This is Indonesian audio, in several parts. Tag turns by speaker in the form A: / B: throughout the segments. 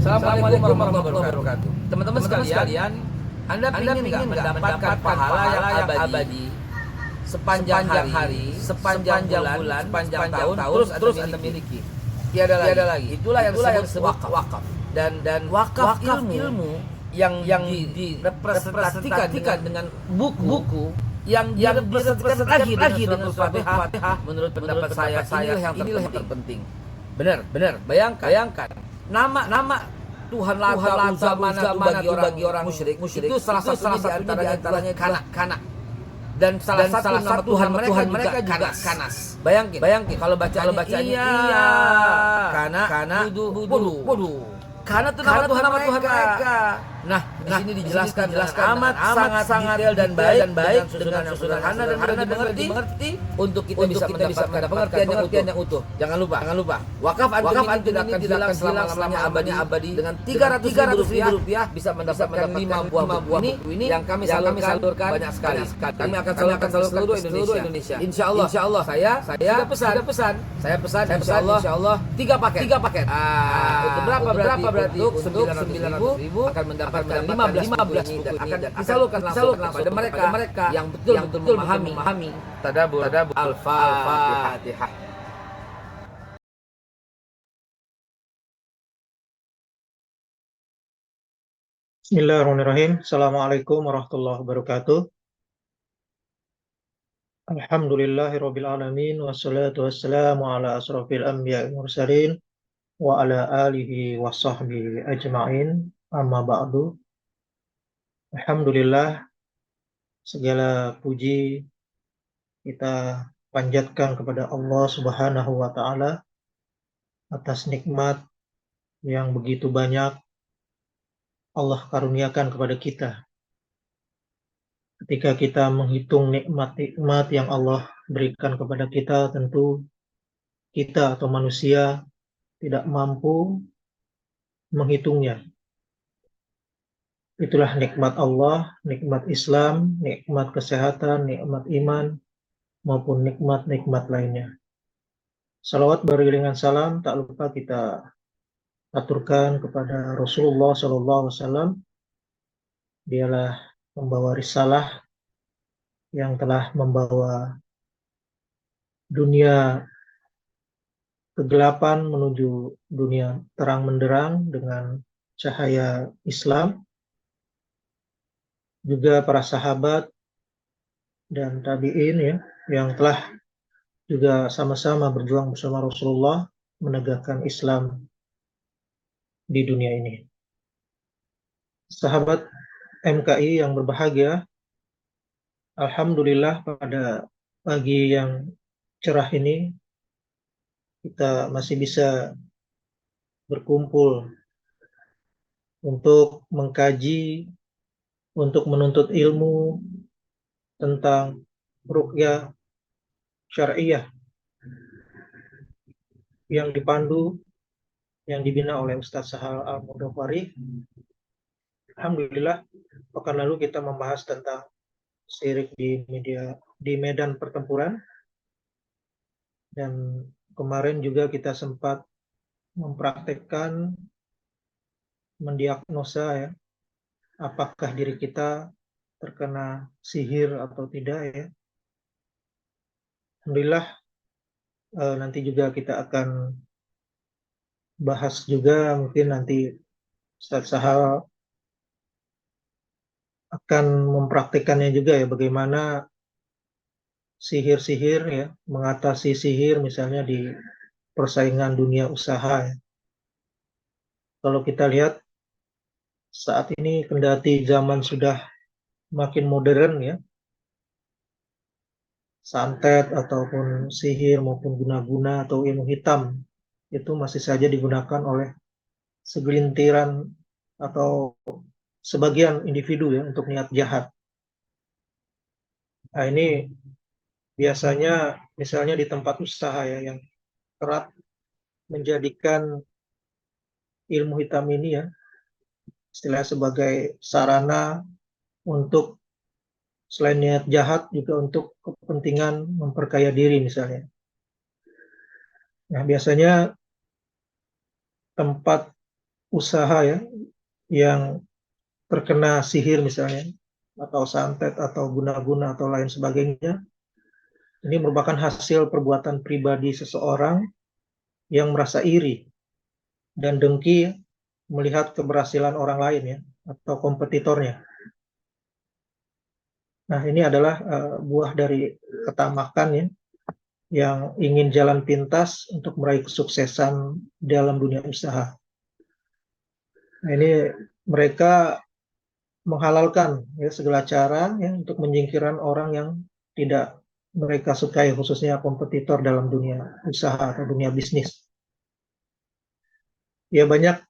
A: Assalamualaikum warahmatullahi wabarakatuh. Teman-teman sekalian, Anda ingin nggak mendapatkan pahala yang abadi sepanjang hari, sepanjang bulan, sepanjang tahun, terus Anda miliki? Tiada lagi. Itulah yang disebut wakaf. Dan wakaf ilmu yang direpresentasikan dengan buku yang direpresentasikan lagi dengan surat Fatihah. Menurut pendapat saya inilah yang terpenting. Benar. Bayangkan nama Tuhan Lata bagi orang musyrik itu salah satunya di antaranya kanak. Dan salah satu Tuhan mereka juga kanas. Bayangin kalau bacanya iya kana wudu. Karena itu nama Tuhan mereka. Nah, di sini dijelaskan amat sangat detail dan baik dengan sederhana dan mudah dimengerti untuk kita bisa mendapatkan pengertian yang utuh. Jangan lupa. Wakaf antum tidak akan hilang selama-lamanya abadi dengan 300.000 rupiah bisa mendapatkan 5 buah buku ini yang kami salurkan banyak sekali. Kami akan salurkan seluruh Indonesia. Insya Allah saya sudah pesan. Saya pesan insya Allah 3 paket. Untuk berarti untuk 900.000 akan mendapatkan 15 buku ini akan disalurkan langsung kepada mereka yang betul-betul memahami tadabbur Al-Fatihah.
B: Bismillahirrahmanirrahim. Assalamualaikum warahmatullahi wabarakatuh. Alhamdulillahirabbil alamin wassalatu wassalamu ala asrofil anbiya'i wal mursalin wa ala alihi wa sahbihi ajma'in. Amma ba'du. Alhamdulillah, segala puji kita panjatkan kepada Allah Subhanahu wa taala atas nikmat yang begitu banyak Allah karuniakan kepada kita. Ketika kita menghitung nikmat-nikmat yang Allah berikan kepada kita, tentu kita atau manusia tidak mampu menghitungnya. Itulah nikmat Allah, nikmat Islam, nikmat kesehatan, nikmat iman, maupun nikmat-nikmat lainnya. Salawat beriringan salam tak lupa kita aturkan kepada Rasulullah SAW. Dialah membawa risalah yang telah membawa dunia kegelapan menuju dunia terang menderang dengan cahaya Islam. Juga para sahabat dan tabi'in yang telah juga sama-sama berjuang bersama Rasulullah menegakkan Islam di dunia ini. Sahabat MKI yang berbahagia, alhamdulillah pada pagi yang cerah ini kita masih bisa berkumpul untuk mengkaji, untuk menuntut ilmu tentang ruqyah syariah yang dipandu, yang dibina oleh Ustaz Sahal Al-Mudofari. Alhamdulillah, pekan lalu kita membahas tentang syirik di medan pertempuran, dan kemarin juga kita sempat mempraktekkan, mendiagnosa apakah diri kita terkena sihir atau tidak Alhamdulillah, nanti juga kita akan bahas juga, mungkin nanti Ustaz Sahal akan mempraktikkannya juga bagaimana sihir-sihir mengatasi sihir misalnya di persaingan dunia usaha. Kalau kita lihat saat ini kendati zaman sudah makin modern santet ataupun sihir maupun guna-guna atau ilmu hitam itu masih saja digunakan oleh segelintiran atau sebagian individu untuk niat jahat. Nah, ini biasanya misalnya di tempat usaha yang kerap menjadikan ilmu hitam ini istilah sebagai sarana untuk selain niat jahat juga untuk kepentingan memperkaya diri misalnya. Nah, biasanya tempat usaha ya yang terkena sihir misalnya, atau santet, atau guna-guna, atau lain sebagainya, ini merupakan hasil perbuatan pribadi seseorang yang merasa iri dan dengki melihat keberhasilan orang lain ya, atau kompetitornya. Nah, ini adalah buah dari ketamakan ya, yang ingin jalan pintas untuk meraih kesuksesan dalam dunia usaha. Nah, ini mereka menghalalkan ya segala cara ya untuk menyingkirkan orang yang tidak mereka sukai, khususnya kompetitor dalam dunia usaha atau dunia bisnis. Ya banyak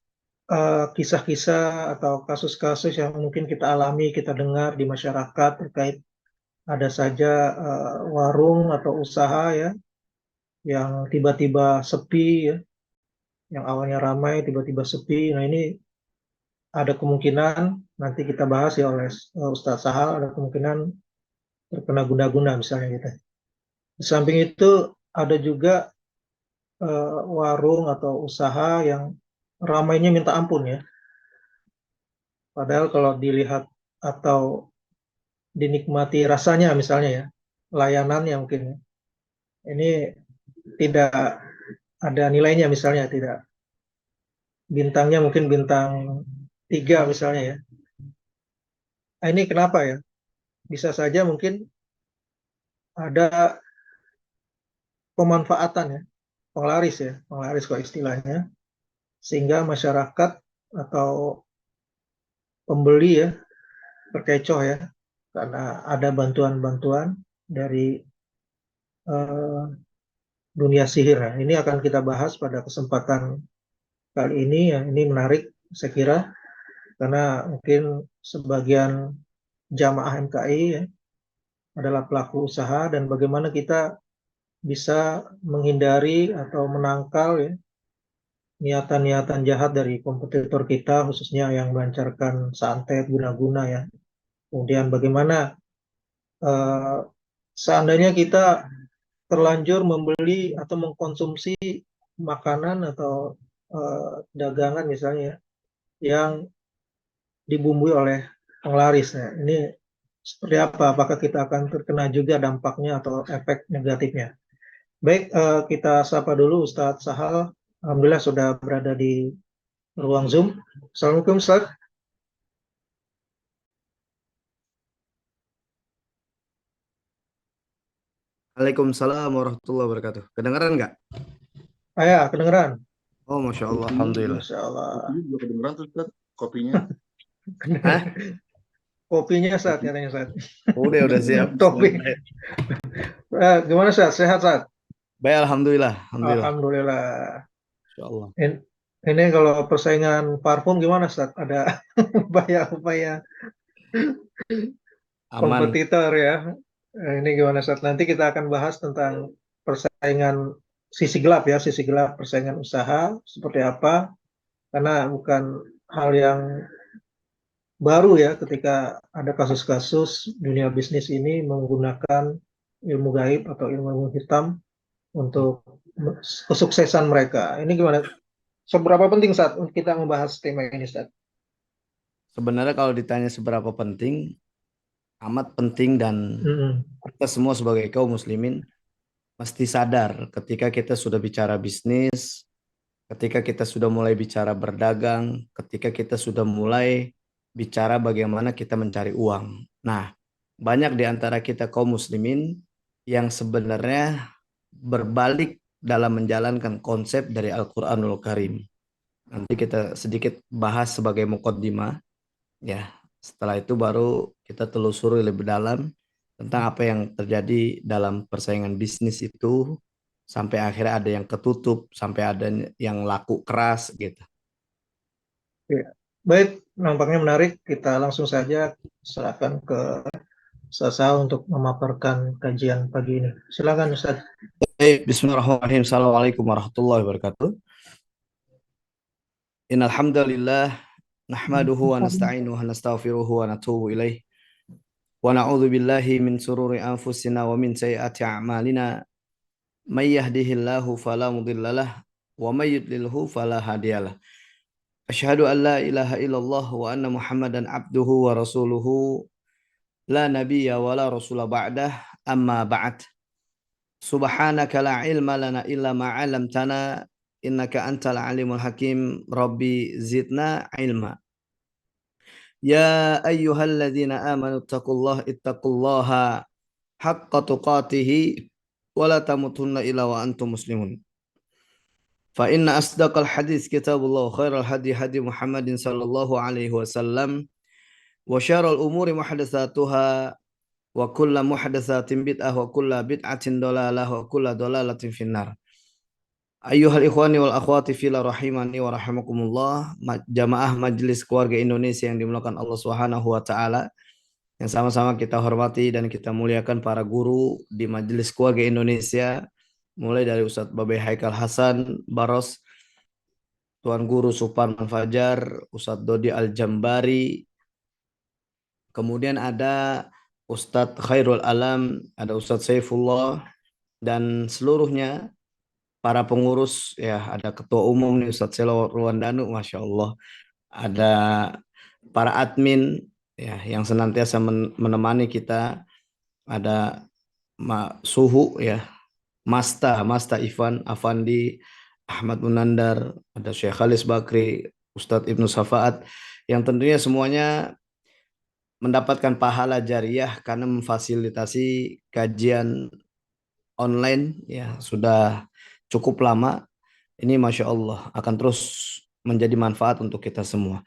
B: kisah-kisah atau kasus-kasus yang mungkin kita alami, kita dengar di masyarakat terkait ada saja warung atau usaha ya yang tiba-tiba sepi ya, yang awalnya ramai tiba-tiba sepi. Nah, ini ada kemungkinan nanti kita bahas ya oleh Ustadz Sahal, ada kemungkinan terkena guna-guna misalnya gitu. Di samping itu ada juga warung atau usaha yang ramainya minta ampun ya. Padahal kalau dilihat atau dinikmati rasanya misalnya ya, layanannya mungkin ya, ini tidak ada nilainya misalnya, tidak, bintangnya mungkin bintang 3 misalnya ya. Nah, ini kenapa ya? Bisa saja mungkin ada pemanfaatan ya, penglaris kok istilahnya, sehingga masyarakat atau pembeli ya terkecoh ya, karena ada bantuan-bantuan dari eh, dunia sihir. Nah, ini akan kita bahas pada kesempatan kali ini ya. Ini menarik saya kira, karena mungkin sebagian jamaah MKI ya adalah pelaku usaha, dan bagaimana kita bisa menghindari atau menangkal ya niatan-niatan jahat dari kompetitor kita, khususnya yang melancarkan santet, guna-guna ya. Kemudian bagaimana eh, seandainya kita terlanjur membeli atau mengkonsumsi makanan atau dagangan misalnya yang dibumbui oleh penglaris. Nah, ini seperti apa? Apakah kita akan terkena juga dampaknya atau efek negatifnya? Baik, kita sapa dulu Ustadz Sahal. Alhamdulillah sudah berada di ruang Zoom. Assalamualaikum Ustaz.
C: Waalaikumsalam warahmatullahi wabarakatuh. Kedengaran nggak?
B: Ya, kedengeran.
C: Oh, Masya Allah,
D: Kopinya,
C: Alhamdulillah.
B: Masya Allah.
D: kopinya juga kedengeran tuh, Ustaz. Kopinya,
C: Hah?
B: Kopinya Ustaz,
D: kopi.
B: katanya Ustaz.
C: Udah siap.
B: Kopi. Gimana Ustaz? Sehat Ustaz?
C: Baik, Alhamdulillah. Alhamdulillah.
B: Alhamdulillah.
C: Masya Allah.
B: Ini kalau persaingan parfum gimana Ustaz? Ada upaya-upaya
C: Aman.
B: kompetitor ya. Ini gimana Ustaz? Nanti kita akan bahas tentang persaingan sisi gelap ya, sisi gelap persaingan usaha seperti apa. Karena bukan hal yang baru ya ketika ada kasus-kasus dunia bisnis ini menggunakan ilmu gaib atau ilmu hitam untuk kesuksesan mereka. Ini gimana? Seberapa penting saat kita membahas tema ini, Ustaz?
C: Sebenarnya kalau ditanya seberapa penting, amat penting, dan
B: Mm-mm.
C: kita semua sebagai kaum muslimin mesti sadar ketika kita sudah bicara bisnis, ketika kita sudah mulai bicara berdagang, ketika kita sudah mulai bicara bagaimana kita mencari uang. Nah, banyak di antara kita kaum muslimin yang sebenarnya berbalik dalam menjalankan konsep dari Al-Quranul Karim. Nanti kita sedikit bahas sebagai muqaddimah, ya. Setelah itu baru kita telusuri lebih dalam tentang apa yang terjadi dalam persaingan bisnis itu, sampai akhirnya ada yang ketutup, sampai ada yang laku keras gitu.
B: Ya. Baik, nampaknya menarik. Kita langsung saja serahkan ke Sasa untuk memaparkan kajian pagi ini. Silakan Ustaz.
C: Bismillahirrahmanirrahim. Assalamualaikum warahmatullahi wabarakatuh. Innal hamdalillah nahmaduhu wa nasta'inuhu wa nastaghfiruhu wa natubu ilaih. Wa na'udzu billahi min sururi anfusina wa min sayyiati a'malina. May yahdihillahu fala mudhillalah wa may yudlilhu fala hadiyalah. Asyhadu an la ilaha illallah wa anna Muhammadan abduhu wa rasuluhu la nabiyya wa la rasula ba'dah amma ba'd. Subhanaka la ilma lana illa ma 'allamtana innaka antal alimul hakim. Rabbi zidna ilma. Ya ayyuhalladzina amanu ittaqullaha haqqa tuqatih wa la tamutunna illa wa antum muslimun. Fa inna asdaqal hadis kitabullah khairal hadi hadi Muhammadin sallallahu alaihi wasallam wa syarrul umuri muhdatsatuha wa kullu muhdatsatin bid'ah wa kullu bid'atin dalalah wa kullu dalalatin finnar. Ayyuhal ikhwani wal akhwati fila rahimani wa rahimakumullah, jamaah majelis keluarga Indonesia yang dimuliakan Allah Subhanahu wa taala, yang sama-sama kita hormati dan kita muliakan para guru di majelis keluarga Indonesia, mulai dari Ustadz Babe Haikal Hasan Baros, Tuan Guru Suparman Fajar, Ustadz Dodi Al-Jambari, kemudian ada Ustadz Khairul Alam, ada Ustadz Saifullah, dan seluruhnya para pengurus, ya ada Ketua Umum nih Ustadz Selo Ruandanu, Masya Allah, ada para admin ya yang senantiasa menemani kita, ada Suhu ya, Masta Ivan Afandi, Ahmad Munandar, ada Syekh Khalis Bakri, Ustadz Ibnu Safaat, yang tentunya semuanya mendapatkan pahala jariah karena memfasilitasi kajian online ya sudah cukup lama. Ini Masya Allah akan terus menjadi manfaat untuk kita semua.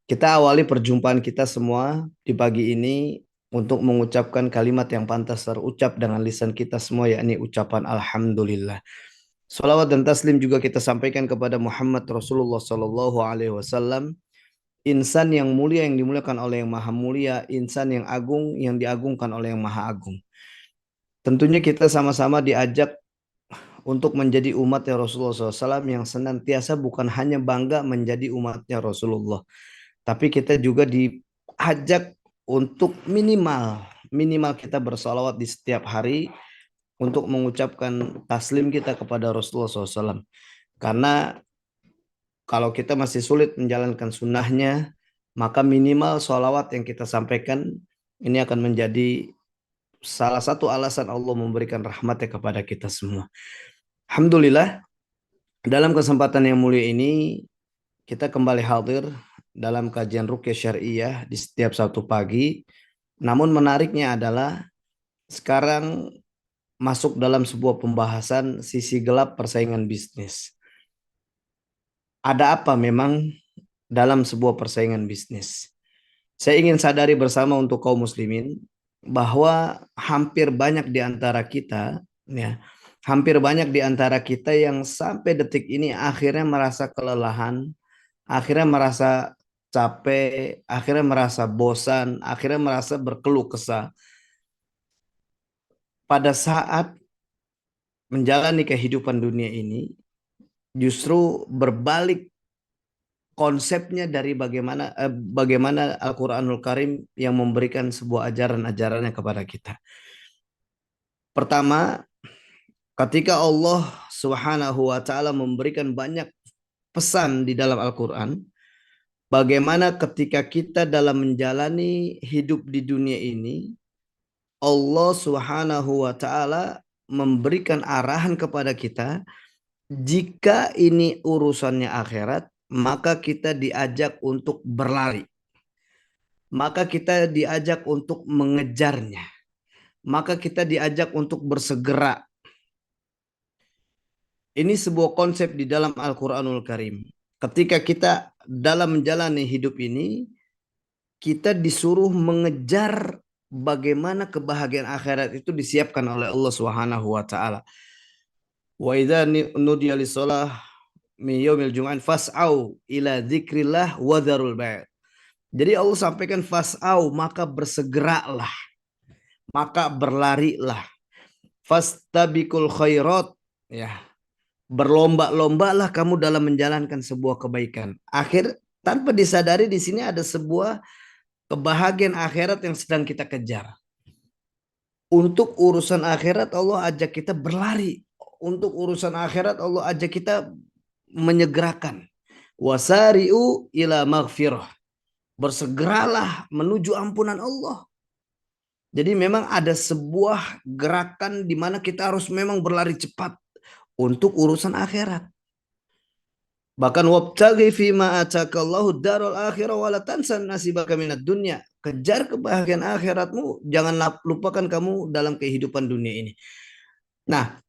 C: Kita awali perjumpaan kita semua di pagi ini untuk mengucapkan kalimat yang pantas terucap dengan lisan kita semua, yakni ucapan Alhamdulillah. Salawat dan taslim juga kita sampaikan kepada Muhammad Rasulullah Sallallahu Alaihi Wasallam, insan yang mulia yang dimuliakan oleh yang maha mulia, insan yang agung yang diagungkan oleh yang maha agung. Tentunya kita sama-sama diajak untuk menjadi umatnya Rasulullah SAW yang senantiasa bukan hanya bangga menjadi umatnya Rasulullah, tapi kita juga diajak untuk minimal kita bersalawat di setiap hari untuk mengucapkan taslim kita kepada Rasulullah SAW. Karena kalau kita masih sulit menjalankan sunnahnya, maka minimal salawat yang kita sampaikan ini akan menjadi salah satu alasan Allah memberikan rahmatnya kepada kita semua. Alhamdulillah, dalam kesempatan yang mulia ini kita kembali hadir dalam kajian Ruqyah Syariah di setiap Sabtu pagi. Namun menariknya adalah sekarang masuk dalam sebuah pembahasan sisi gelap persaingan bisnis. Ada apa memang dalam sebuah persaingan bisnis? Saya ingin sadari bersama untuk kaum muslimin bahwa hampir banyak di antara kita ya, hampir banyak di antara kita yang sampai detik ini akhirnya merasa kelelahan, akhirnya merasa capek, akhirnya merasa bosan, akhirnya merasa berkeluh kesah pada saat menjalani kehidupan dunia ini, justru berbalik konsepnya dari bagaimana Al-Quranul Karim yang memberikan sebuah ajaran-ajarannya kepada kita. Pertama, ketika Allah Subhanahu wa taala memberikan banyak pesan di dalam Al-Qur'an, bagaimana ketika kita dalam menjalani hidup di dunia ini, Allah Subhanahu wa taala memberikan arahan kepada kita, jika ini urusannya akhirat, maka kita diajak untuk berlari. Maka kita diajak untuk mengejarnya. Maka kita diajak untuk bersegera. Ini sebuah konsep di dalam Al-Quranul Karim. Ketika kita dalam menjalani hidup ini, kita disuruh mengejar bagaimana kebahagiaan akhirat itu disiapkan oleh Allah Subhanahu wa taala. Wa idza nudiya lis-shalah min yaumil jum'ah fas'au ila dzikrillah wa dzarul bai'. Jadi Allah sampaikan fas'au, maka bersegeralah, maka berlarilah. Fastabiqul khairat, ya. Berlomba-lombalah kamu dalam menjalankan sebuah kebaikan. Tanpa disadari di sini ada sebuah kebahagiaan akhirat yang sedang kita kejar. Untuk urusan akhirat Allah ajak kita berlari. Untuk urusan akhirat Allah ajak kita menyegerakan. Wasari'u ila maghfirah. Bersegeralah menuju ampunan Allah. Jadi memang ada sebuah gerakan di mana kita harus memang berlari cepat untuk urusan akhirat. Bahkan wabtaghi fima atakallahu darul akhirah wala tansa nasibaka minad dunya. Kejar kebahagiaan akhiratmu, jangan lupakan kamu dalam kehidupan dunia ini. Nah,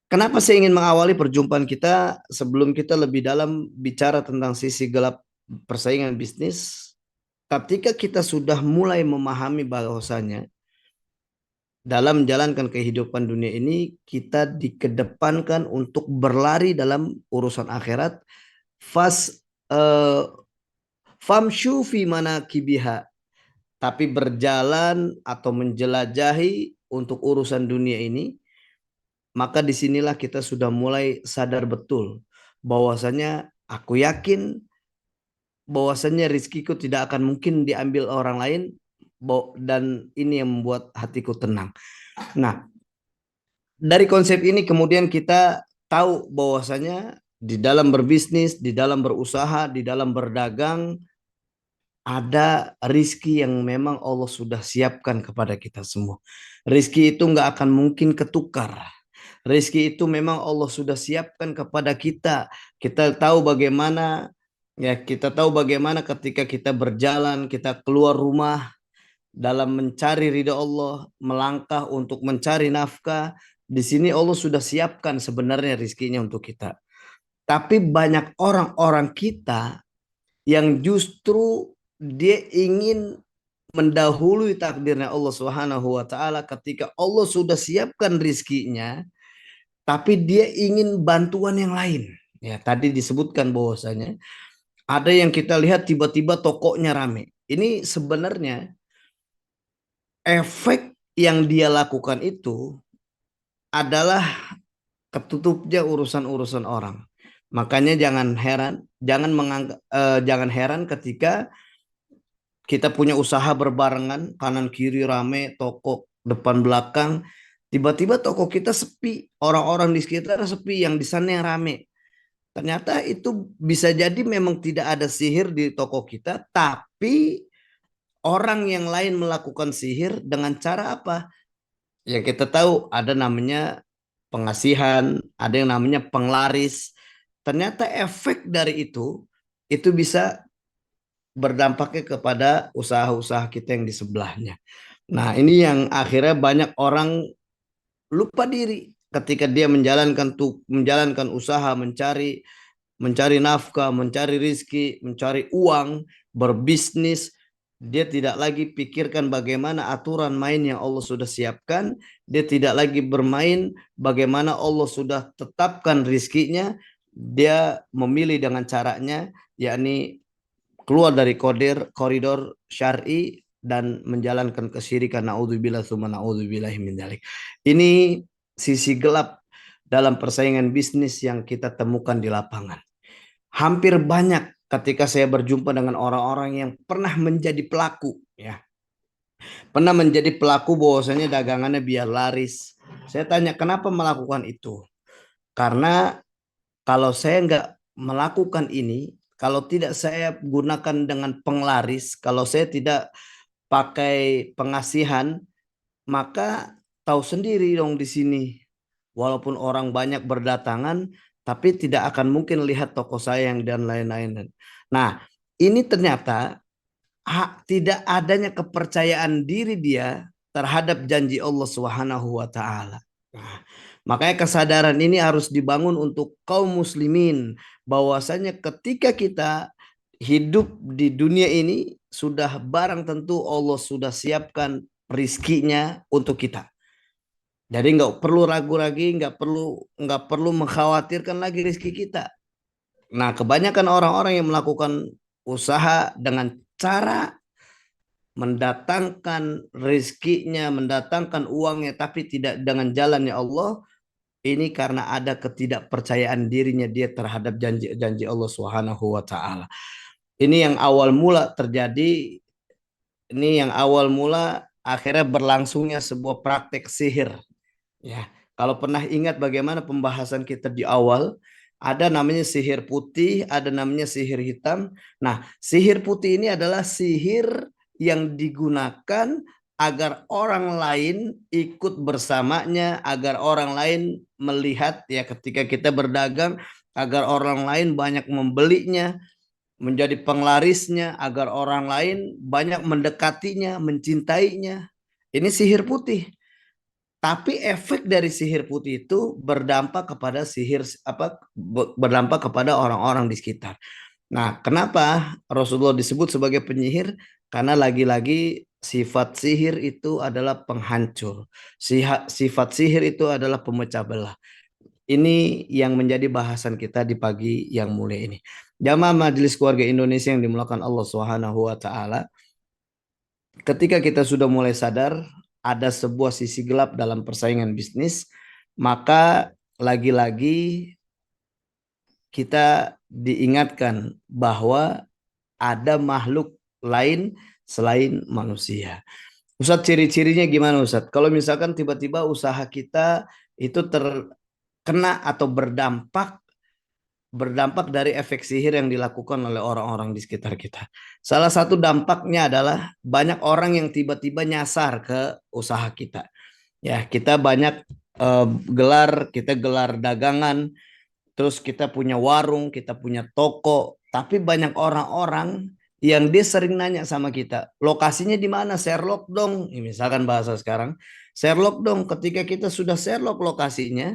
C: kenapa saya ingin mengawali perjumpaan kita sebelum kita lebih dalam bicara tentang sisi gelap persaingan bisnis? Ketika kita sudah mulai memahami bahwasanya dalam menjalankan kehidupan dunia ini kita dikedepankan untuk berlari dalam urusan akhirat. Famshu fi manakibiha, tapi berjalan atau menjelajahi untuk urusan dunia ini, maka disinilah kita sudah mulai sadar betul bahwasanya aku yakin bahwasanya rizkiku tidak akan mungkin diambil orang lain, dan ini yang membuat hatiku tenang. Nah, dari konsep ini kemudian kita tahu bahwasanya di dalam berbisnis, di dalam berusaha, di dalam berdagang ada rizki yang memang Allah sudah siapkan kepada kita semua. Rizki itu nggak akan mungkin ketukar. Rizki itu memang Allah sudah siapkan kepada kita. Kita tahu bagaimana, ya kita tahu bagaimana ketika kita berjalan, kita keluar rumah dalam mencari ridha Allah, melangkah untuk mencari nafkah. Di sini Allah sudah siapkan sebenarnya rizkinya untuk kita. Tapi banyak orang-orang kita yang justru dia ingin mendahului takdirnya Allah Subhanahu wa taala ketika Allah sudah siapkan rizkinya, tapi dia ingin bantuan yang lain. Ya, tadi disebutkan bahwasanya ada yang kita lihat tiba-tiba tokonya rame. Ini sebenarnya efek yang dia lakukan itu adalah ketutupnya urusan-urusan orang. Makanya jangan heran ketika kita punya usaha berbarengan, kanan kiri rame, toko depan belakang, tiba-tiba toko kita sepi, orang-orang di sekitar sepi, yang di sana yang rame. Ternyata itu bisa jadi memang tidak ada sihir di toko kita, tapi orang yang lain melakukan sihir dengan cara apa? Yang kita tahu ada namanya pengasihan, ada yang namanya penglaris. Ternyata efek dari itu bisa berdampaknya kepada usaha-usaha kita yang di sebelahnya. Nah, ini yang akhirnya banyak orang lupa diri ketika dia menjalankan usaha, mencari nafkah, mencari rizki, mencari uang, berbisnis. Dia tidak lagi pikirkan bagaimana aturan main yang Allah sudah siapkan. Dia tidak lagi bermain bagaimana Allah sudah tetapkan rizkinya. Dia memilih dengan caranya, yakni keluar dari koridor syar'i dan menjalankan kesyirikan. Naudzubillah tsumma naudzubillah min dzalik. Ini sisi gelap dalam persaingan bisnis yang kita temukan di lapangan. Hampir banyak ketika saya berjumpa dengan orang-orang yang pernah menjadi pelaku, ya. Pernah menjadi pelaku bahwasanya dagangannya biar laris. Saya tanya, kenapa melakukan itu? Karena kalau saya nggak melakukan ini, kalau tidak saya gunakan dengan penglaris, kalau saya tidak pakai pengasihan, maka tahu sendiri dong di sini. Walaupun orang banyak berdatangan, tapi tidak akan mungkin lihat toko saya yang dan lain-lain. Nah, ini ternyata tidak adanya kepercayaan diri dia terhadap janji Allah Subhanahu wa taala. Nah, makanya kesadaran ini harus dibangun untuk kaum muslimin bahwasanya ketika kita hidup di dunia ini sudah barang tentu Allah sudah siapkan rizkinya untuk kita. Jadi nggak perlu ragu lagi, nggak perlu mengkhawatirkan lagi rizki kita. Nah, kebanyakan orang-orang yang melakukan usaha dengan cara mendatangkan rizkinya, mendatangkan uangnya, tapi tidak dengan jalannya Allah, ini karena ada ketidakpercayaan dirinya dia terhadap janji-janji Allah Subhanahu wa taala. Ini yang awal mula terjadi, ini yang awal mula akhirnya berlangsungnya sebuah praktek sihir. Ya, kalau pernah ingat bagaimana pembahasan kita di awal, Ada namanya sihir putih, ada namanya sihir hitam. Nah, sihir putih ini adalah sihir yang digunakan agar orang lain ikut bersamanya, agar orang lain melihat ya ketika kita berdagang, agar orang lain banyak membelinya, menjadi penglarisnya, agar orang lain banyak mendekatinya, mencintainya. Ini sihir putih. Tapi efek dari sihir putih itu berdampak kepada berdampak kepada orang-orang di sekitar. Nah, kenapa Rasulullah disebut sebagai penyihir? Karena lagi-lagi sifat sihir itu adalah penghancur. Sifat sihir itu adalah pemecah belah. Ini yang menjadi bahasan kita di pagi yang mulia ini. Jamaah Majelis Keluarga Indonesia yang dimulakan Allah Subhanahu wa taala, ketika kita sudah mulai sadar ada sebuah sisi gelap dalam persaingan bisnis, maka lagi-lagi kita diingatkan bahwa ada makhluk lain selain manusia. Ustadz, ciri-cirinya gimana Ustadz? Kalau misalkan tiba-tiba usaha kita itu terkena atau berdampak dari efek sihir yang dilakukan oleh orang-orang di sekitar kita. Salah satu dampaknya adalah banyak orang yang tiba-tiba nyasar ke usaha kita. Ya, kita banyak kita gelar dagangan, terus kita punya warung, kita punya toko, tapi banyak orang-orang yang dia sering nanya sama kita, lokasinya di mana? Sherlock dong. Misalkan bahasa sekarang, Sherlock dong. Ketika kita sudah Sherlock lokasinya,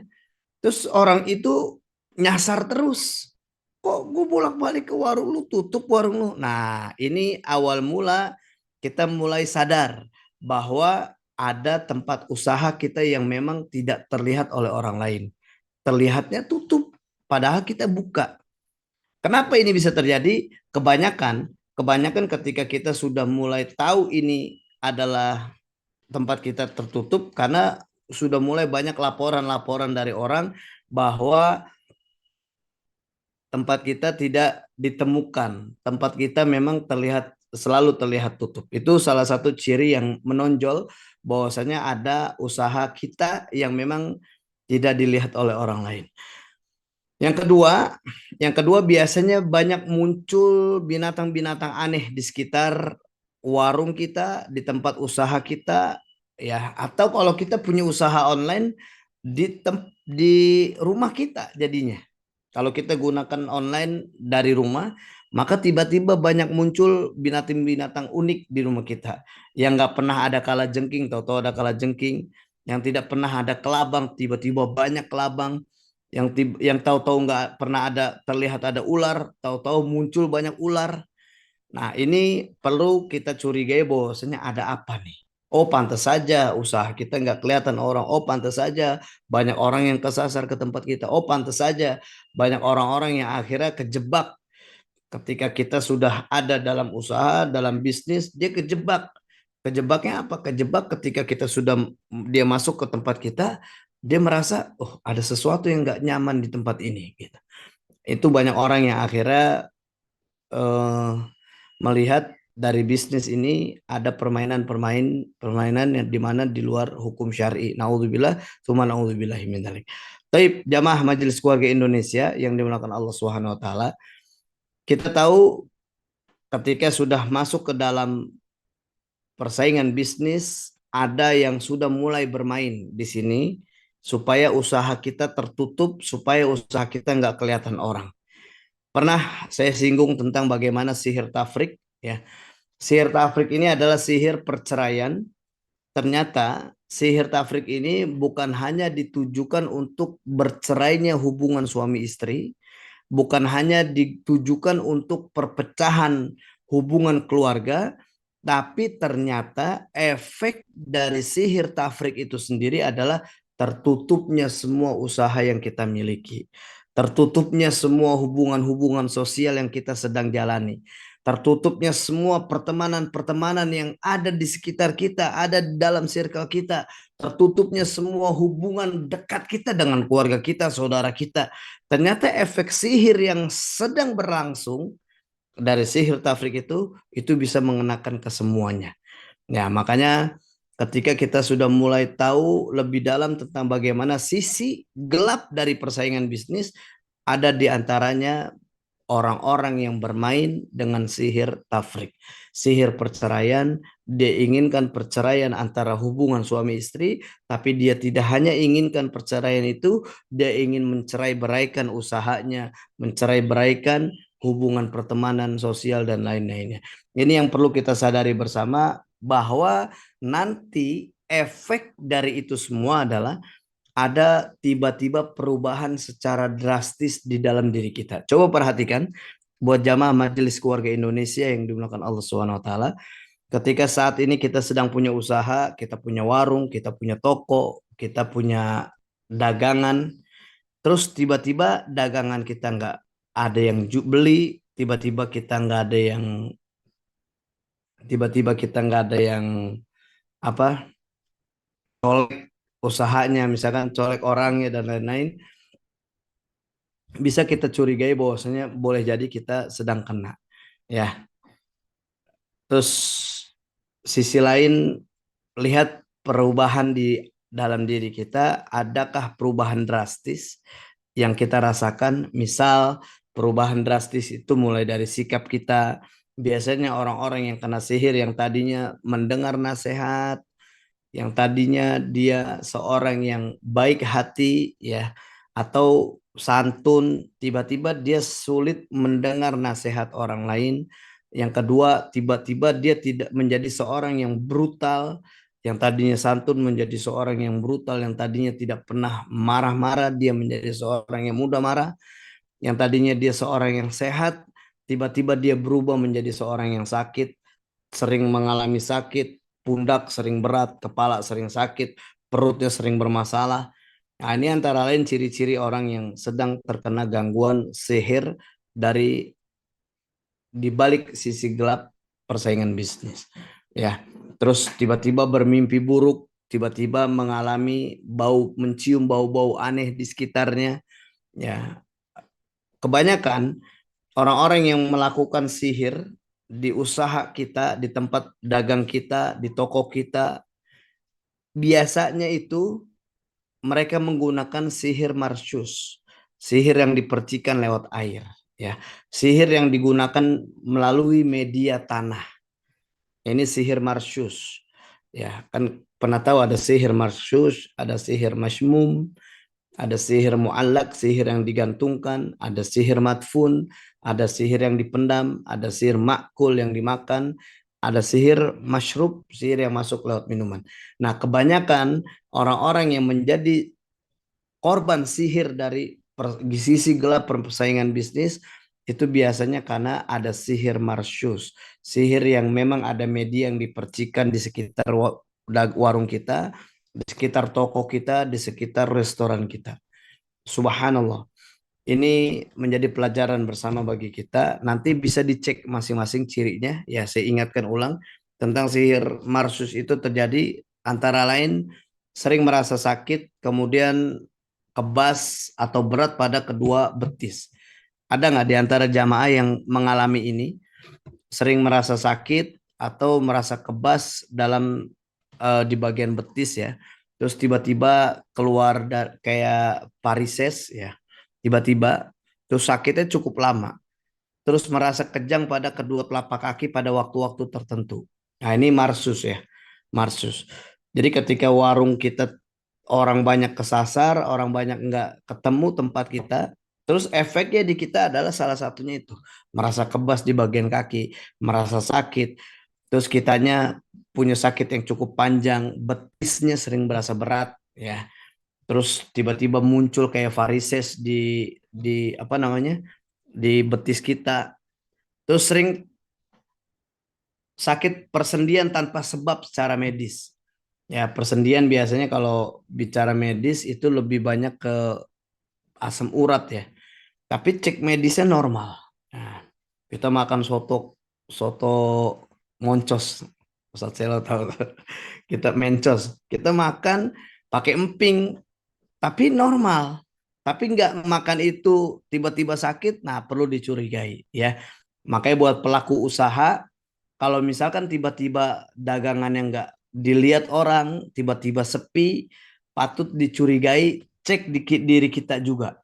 C: terus orang itu nyasar terus. Kok gue bolak-balik ke warung lu, tutup warung lu. Nah, ini awal mula kita mulai sadar bahwa ada tempat usaha kita yang memang tidak terlihat oleh orang lain. Terlihatnya tutup, padahal kita buka. Kenapa ini bisa terjadi? Kebanyakan ketika kita sudah mulai tahu ini adalah tempat kita tertutup karena sudah mulai banyak laporan-laporan dari orang bahwa tempat kita tidak ditemukan. Tempat kita memang selalu terlihat tutup. Itu salah satu ciri yang menonjol bahwasanya ada usaha kita yang memang tidak dilihat oleh orang lain. Yang kedua biasanya banyak muncul binatang-binatang aneh di sekitar warung kita, di tempat usaha kita, ya. Atau kalau kita punya usaha online di rumah kita jadinya. Kalau kita gunakan online dari rumah, maka tiba-tiba banyak muncul binatang-binatang unik di rumah kita. Yang nggak pernah ada kalajengking, tahu-tahu ada kalajengking. Yang tidak pernah ada kelabang, tiba-tiba banyak kelabang. Yang tahu-tahu nggak pernah terlihat ada ular, tahu-tahu muncul banyak ular. Nah, ini perlu kita curigai bahwasanya ada apa nih? Oh, pantas saja usaha kita nggak kelihatan orang. Oh, pantas saja banyak orang yang kesasar ke tempat kita. Oh, pantas saja banyak orang-orang yang akhirnya kejebak ketika kita sudah ada dalam usaha, dalam bisnis, dia kejebak. Kejebaknya apa? Kejebak ketika dia masuk ke tempat kita, dia merasa, oh ada sesuatu yang nggak nyaman di tempat ini. Gitu. Itu banyak orang yang akhirnya melihat dari bisnis ini ada permainan yang dimana di luar hukum syar'i. Naudzubillah, tsumma naudzubillahi min dzalik. Taib, jamaah Majelis Keluarga Indonesia yang dimuliakan Allah Subhanahu wa taala. Kita tahu ketika sudah masuk ke dalam persaingan bisnis, ada yang sudah mulai bermain di sini supaya usaha kita tertutup, supaya usaha kita nggak kelihatan orang. Pernah saya singgung tentang bagaimana sihir tafrik, ya. Sihir tafrik ini adalah sihir perceraian. Ternyata sihir tafrik ini bukan hanya ditujukan untuk bercerainya hubungan suami istri, bukan hanya ditujukan untuk perpecahan hubungan keluarga, tapi ternyata efek dari sihir tafrik itu sendiri adalah tertutupnya semua usaha yang kita miliki. Tertutupnya semua hubungan-hubungan sosial yang kita sedang jalani. Tertutupnya semua pertemanan-pertemanan yang ada di sekitar kita, ada di dalam circle kita. Tertutupnya semua hubungan dekat kita dengan keluarga kita, saudara kita. Ternyata efek sihir yang sedang berlangsung dari sihir tafrik itu bisa mengenakan ke semuanya. Ya, makanya ketika kita sudah mulai tahu lebih dalam tentang bagaimana sisi gelap dari persaingan bisnis, ada di antaranya orang-orang yang bermain dengan sihir tafrik, sihir perceraian. Dia inginkan perceraian antara hubungan suami istri, tapi dia tidak hanya inginkan perceraian itu, dia ingin mencerai-beraikan usahanya, mencerai-beraikan hubungan pertemanan sosial dan lain-lainnya. Ini yang perlu kita sadari bersama, bahwa nanti efek dari itu semua adalah ada tiba-tiba perubahan secara drastis di dalam diri kita. Coba perhatikan buat jamaah Majelis Keluarga Indonesia yang dimuliakan Allah Subhanahu wa taala, ketika saat ini kita sedang punya usaha, kita punya warung, kita punya toko, kita punya dagangan, terus tiba-tiba dagangan kita nggak ada yang beli, tiba-tiba kita nggak ada yang apa colek usahanya, misalkan colek orangnya dan lain-lain, bisa kita curigai bahwasanya boleh jadi kita sedang kena, ya. Terus sisi lain, lihat perubahan di dalam diri kita, adakah perubahan drastis yang kita rasakan? Misal perubahan drastis itu mulai dari sikap kita. Biasanya orang-orang yang kena sihir, yang tadinya mendengar nasihat, yang tadinya dia seorang yang baik hati, ya, atau santun, tiba-tiba dia sulit mendengar nasihat orang lain. Yang kedua, tiba-tiba dia tidak menjadi seorang yang brutal, yang tadinya santun menjadi seorang yang brutal, yang tadinya tidak pernah marah-marah dia menjadi seorang yang mudah marah, yang tadinya dia seorang yang sehat, tiba-tiba dia berubah menjadi seorang yang sakit, sering mengalami sakit, pundak sering berat, kepala sering sakit, perutnya sering bermasalah. Nah, ini antara lain ciri-ciri orang yang sedang terkena gangguan sihir dari di balik sisi gelap persaingan bisnis. Ya, terus tiba-tiba bermimpi buruk, tiba-tiba mengalami mencium bau-bau aneh di sekitarnya. Ya, kebanyakan orang-orang yang melakukan sihir di usaha kita, di tempat dagang kita, di toko kita, biasanya itu mereka menggunakan sihir marsyus, sihir yang dipercikan lewat air, ya, sihir yang digunakan melalui media tanah. Ini sihir marsyus, ya, kan pernah tahu ada sihir marsyus, ada sihir masmum, ada sihir mu'allak, sihir yang digantungkan, ada sihir matfun, ada sihir yang dipendam, ada sihir makul yang dimakan, ada sihir masyrub, sihir yang masuk lewat minuman. Nah, kebanyakan orang-orang yang menjadi korban sihir dari sisi gelap persaingan bisnis itu biasanya karena ada sihir marsyus, sihir yang memang ada media yang dipercikan di sekitar warung kita, di sekitar toko kita, di sekitar restoran kita. Subhanallah. Ini menjadi pelajaran bersama bagi kita. Nanti bisa dicek masing-masing cirinya. Ya, saya ingatkan ulang tentang sihir marsus itu terjadi antara lain sering merasa sakit, kemudian kebas atau berat pada kedua betis. Ada nggak di antara jamaah yang mengalami ini? Sering merasa sakit atau merasa kebas dalam di bagian betis, ya. Terus tiba-tiba keluar kayak varises, ya. Tiba-tiba terus sakitnya cukup lama. Terus merasa kejang pada kedua telapak kaki pada waktu-waktu tertentu. Nah, ini marsus, ya. Marsus. Jadi ketika warung kita orang banyak kesasar, orang banyak nggak ketemu tempat kita, terus efeknya di kita adalah salah satunya itu merasa kebas di bagian kaki, merasa sakit, terus kitanya punya sakit yang cukup panjang, betisnya sering berasa berat, ya. Terus tiba-tiba muncul kayak varises di apa namanya, di betis kita. Terus sering sakit persendian tanpa sebab secara medis. Ya, persendian biasanya kalau bicara medis itu lebih banyak ke asam urat, ya. Tapi cek medisnya normal. Nah, kita makan soto soto moncos. Ustaz Selo tahu. Kita mencos. Kita makan pakai emping, tapi normal. Tapi nggak makan itu tiba-tiba sakit, nah perlu dicurigai, ya. Makanya buat pelaku usaha, kalau misalkan tiba-tiba dagangan yang nggak dilihat orang, tiba-tiba sepi, patut dicurigai, cek diri kita juga.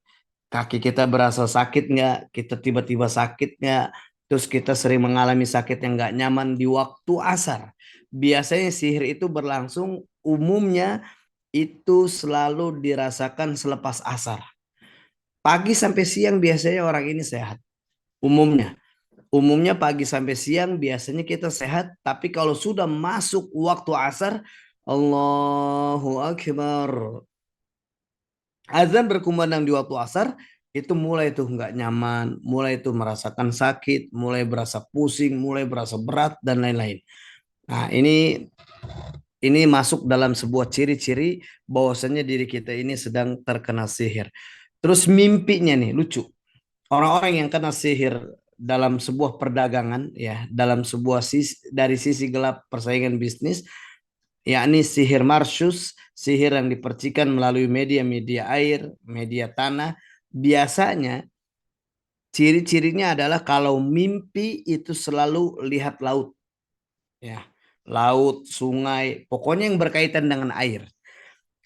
C: Kaki kita berasa sakit nggak? Kita tiba-tiba sakit nggak? Terus kita sering mengalami sakit yang nggak nyaman di waktu asar. Biasanya sihir itu berlangsung umumnya itu selalu dirasakan selepas asar. Pagi sampai siang biasanya orang ini sehat. Umumnya. Umumnya pagi sampai siang biasanya kita sehat. Tapi kalau sudah masuk waktu asar, Allahu Akbar. Azan berkumandang di waktu asar, itu mulai tuh nggak nyaman, mulai tuh merasakan sakit, mulai berasa pusing, mulai berasa berat dan lain-lain. Nah, ini masuk dalam sebuah ciri-ciri bahwasannya diri kita ini sedang terkena sihir. Terus mimpinya nih lucu. Orang-orang yang kena sihir dalam sebuah perdagangan ya, dalam sebuah dari sisi gelap persaingan bisnis, yakni sihir marsyus, sihir yang dipercikan melalui media-media air, media tanah. Biasanya ciri-cirinya adalah kalau mimpi itu selalu lihat laut, ya, laut, sungai, pokoknya yang berkaitan dengan air.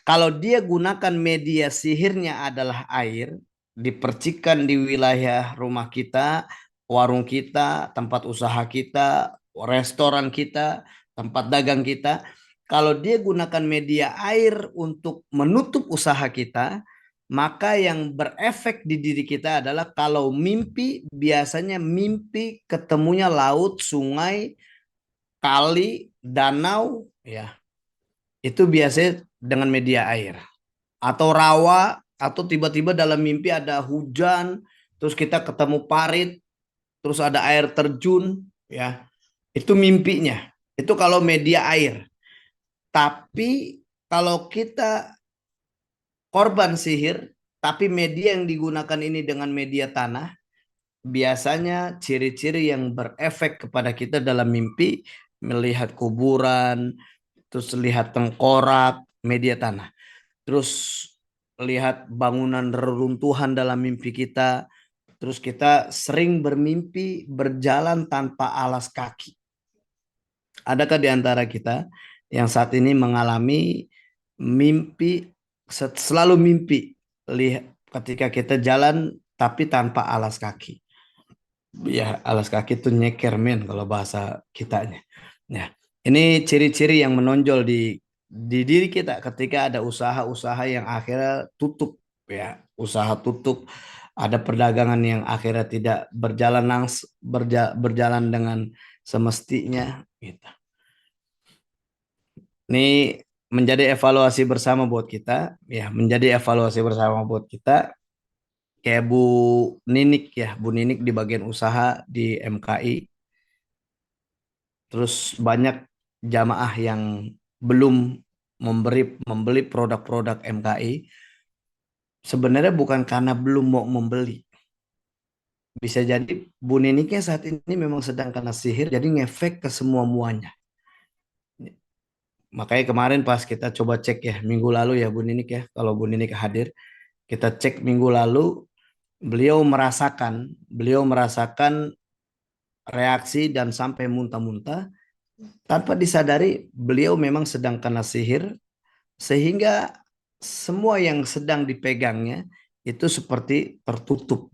C: Kalau dia gunakan media sihirnya adalah air, dipercikan di wilayah rumah kita, warung kita, tempat usaha kita, restoran kita, tempat dagang kita. Kalau dia gunakan media air untuk menutup usaha kita, maka yang berefek di diri kita adalah kalau mimpi, biasanya mimpi ketemunya laut, sungai, kali, danau, ya. Itu biasanya dengan media air atau rawa, atau tiba-tiba dalam mimpi ada hujan, terus kita ketemu parit, terus ada air terjun, ya. Itu mimpinya. Itu kalau media air. Tapi kalau kita korban sihir, tapi media yang digunakan ini dengan media tanah, biasanya ciri-ciri yang berefek kepada kita dalam mimpi, melihat kuburan, terus lihat tengkorak, media tanah. Terus lihat bangunan reruntuhan dalam mimpi kita. Terus kita sering bermimpi berjalan tanpa alas kaki. Adakah di antara kita yang saat ini mengalami mimpi, selalu mimpi lihat ketika kita jalan tapi tanpa alas kaki? Ya, alas kaki itu nyeker men kalau bahasa kitanya. Ya, ini ciri-ciri yang menonjol di diri kita ketika ada usaha-usaha yang akhirnya tutup, ya, usaha tutup, ada perdagangan yang akhirnya tidak berjalan dengan semestinya gitu. Ini menjadi evaluasi bersama buat kita, ya, menjadi evaluasi bersama buat kita. Kayak Bu Ninik ya, Bu Ninik di bagian usaha di MKI. Terus banyak jamaah yang belum membeli produk-produk MKI. Sebenarnya bukan karena belum mau membeli. Bisa jadi Bu Niniknya saat ini memang sedang kena sihir, jadi ngefek ke semua muanya. Makanya kemarin pas kita coba cek ya, minggu lalu ya Bu Ninik ya, kalau Bu Ninik hadir, kita cek minggu lalu, beliau merasakan reaksi dan sampai muntah-muntah. Tanpa disadari beliau memang sedang kena sihir, sehingga semua yang sedang dipegangnya itu seperti tertutup,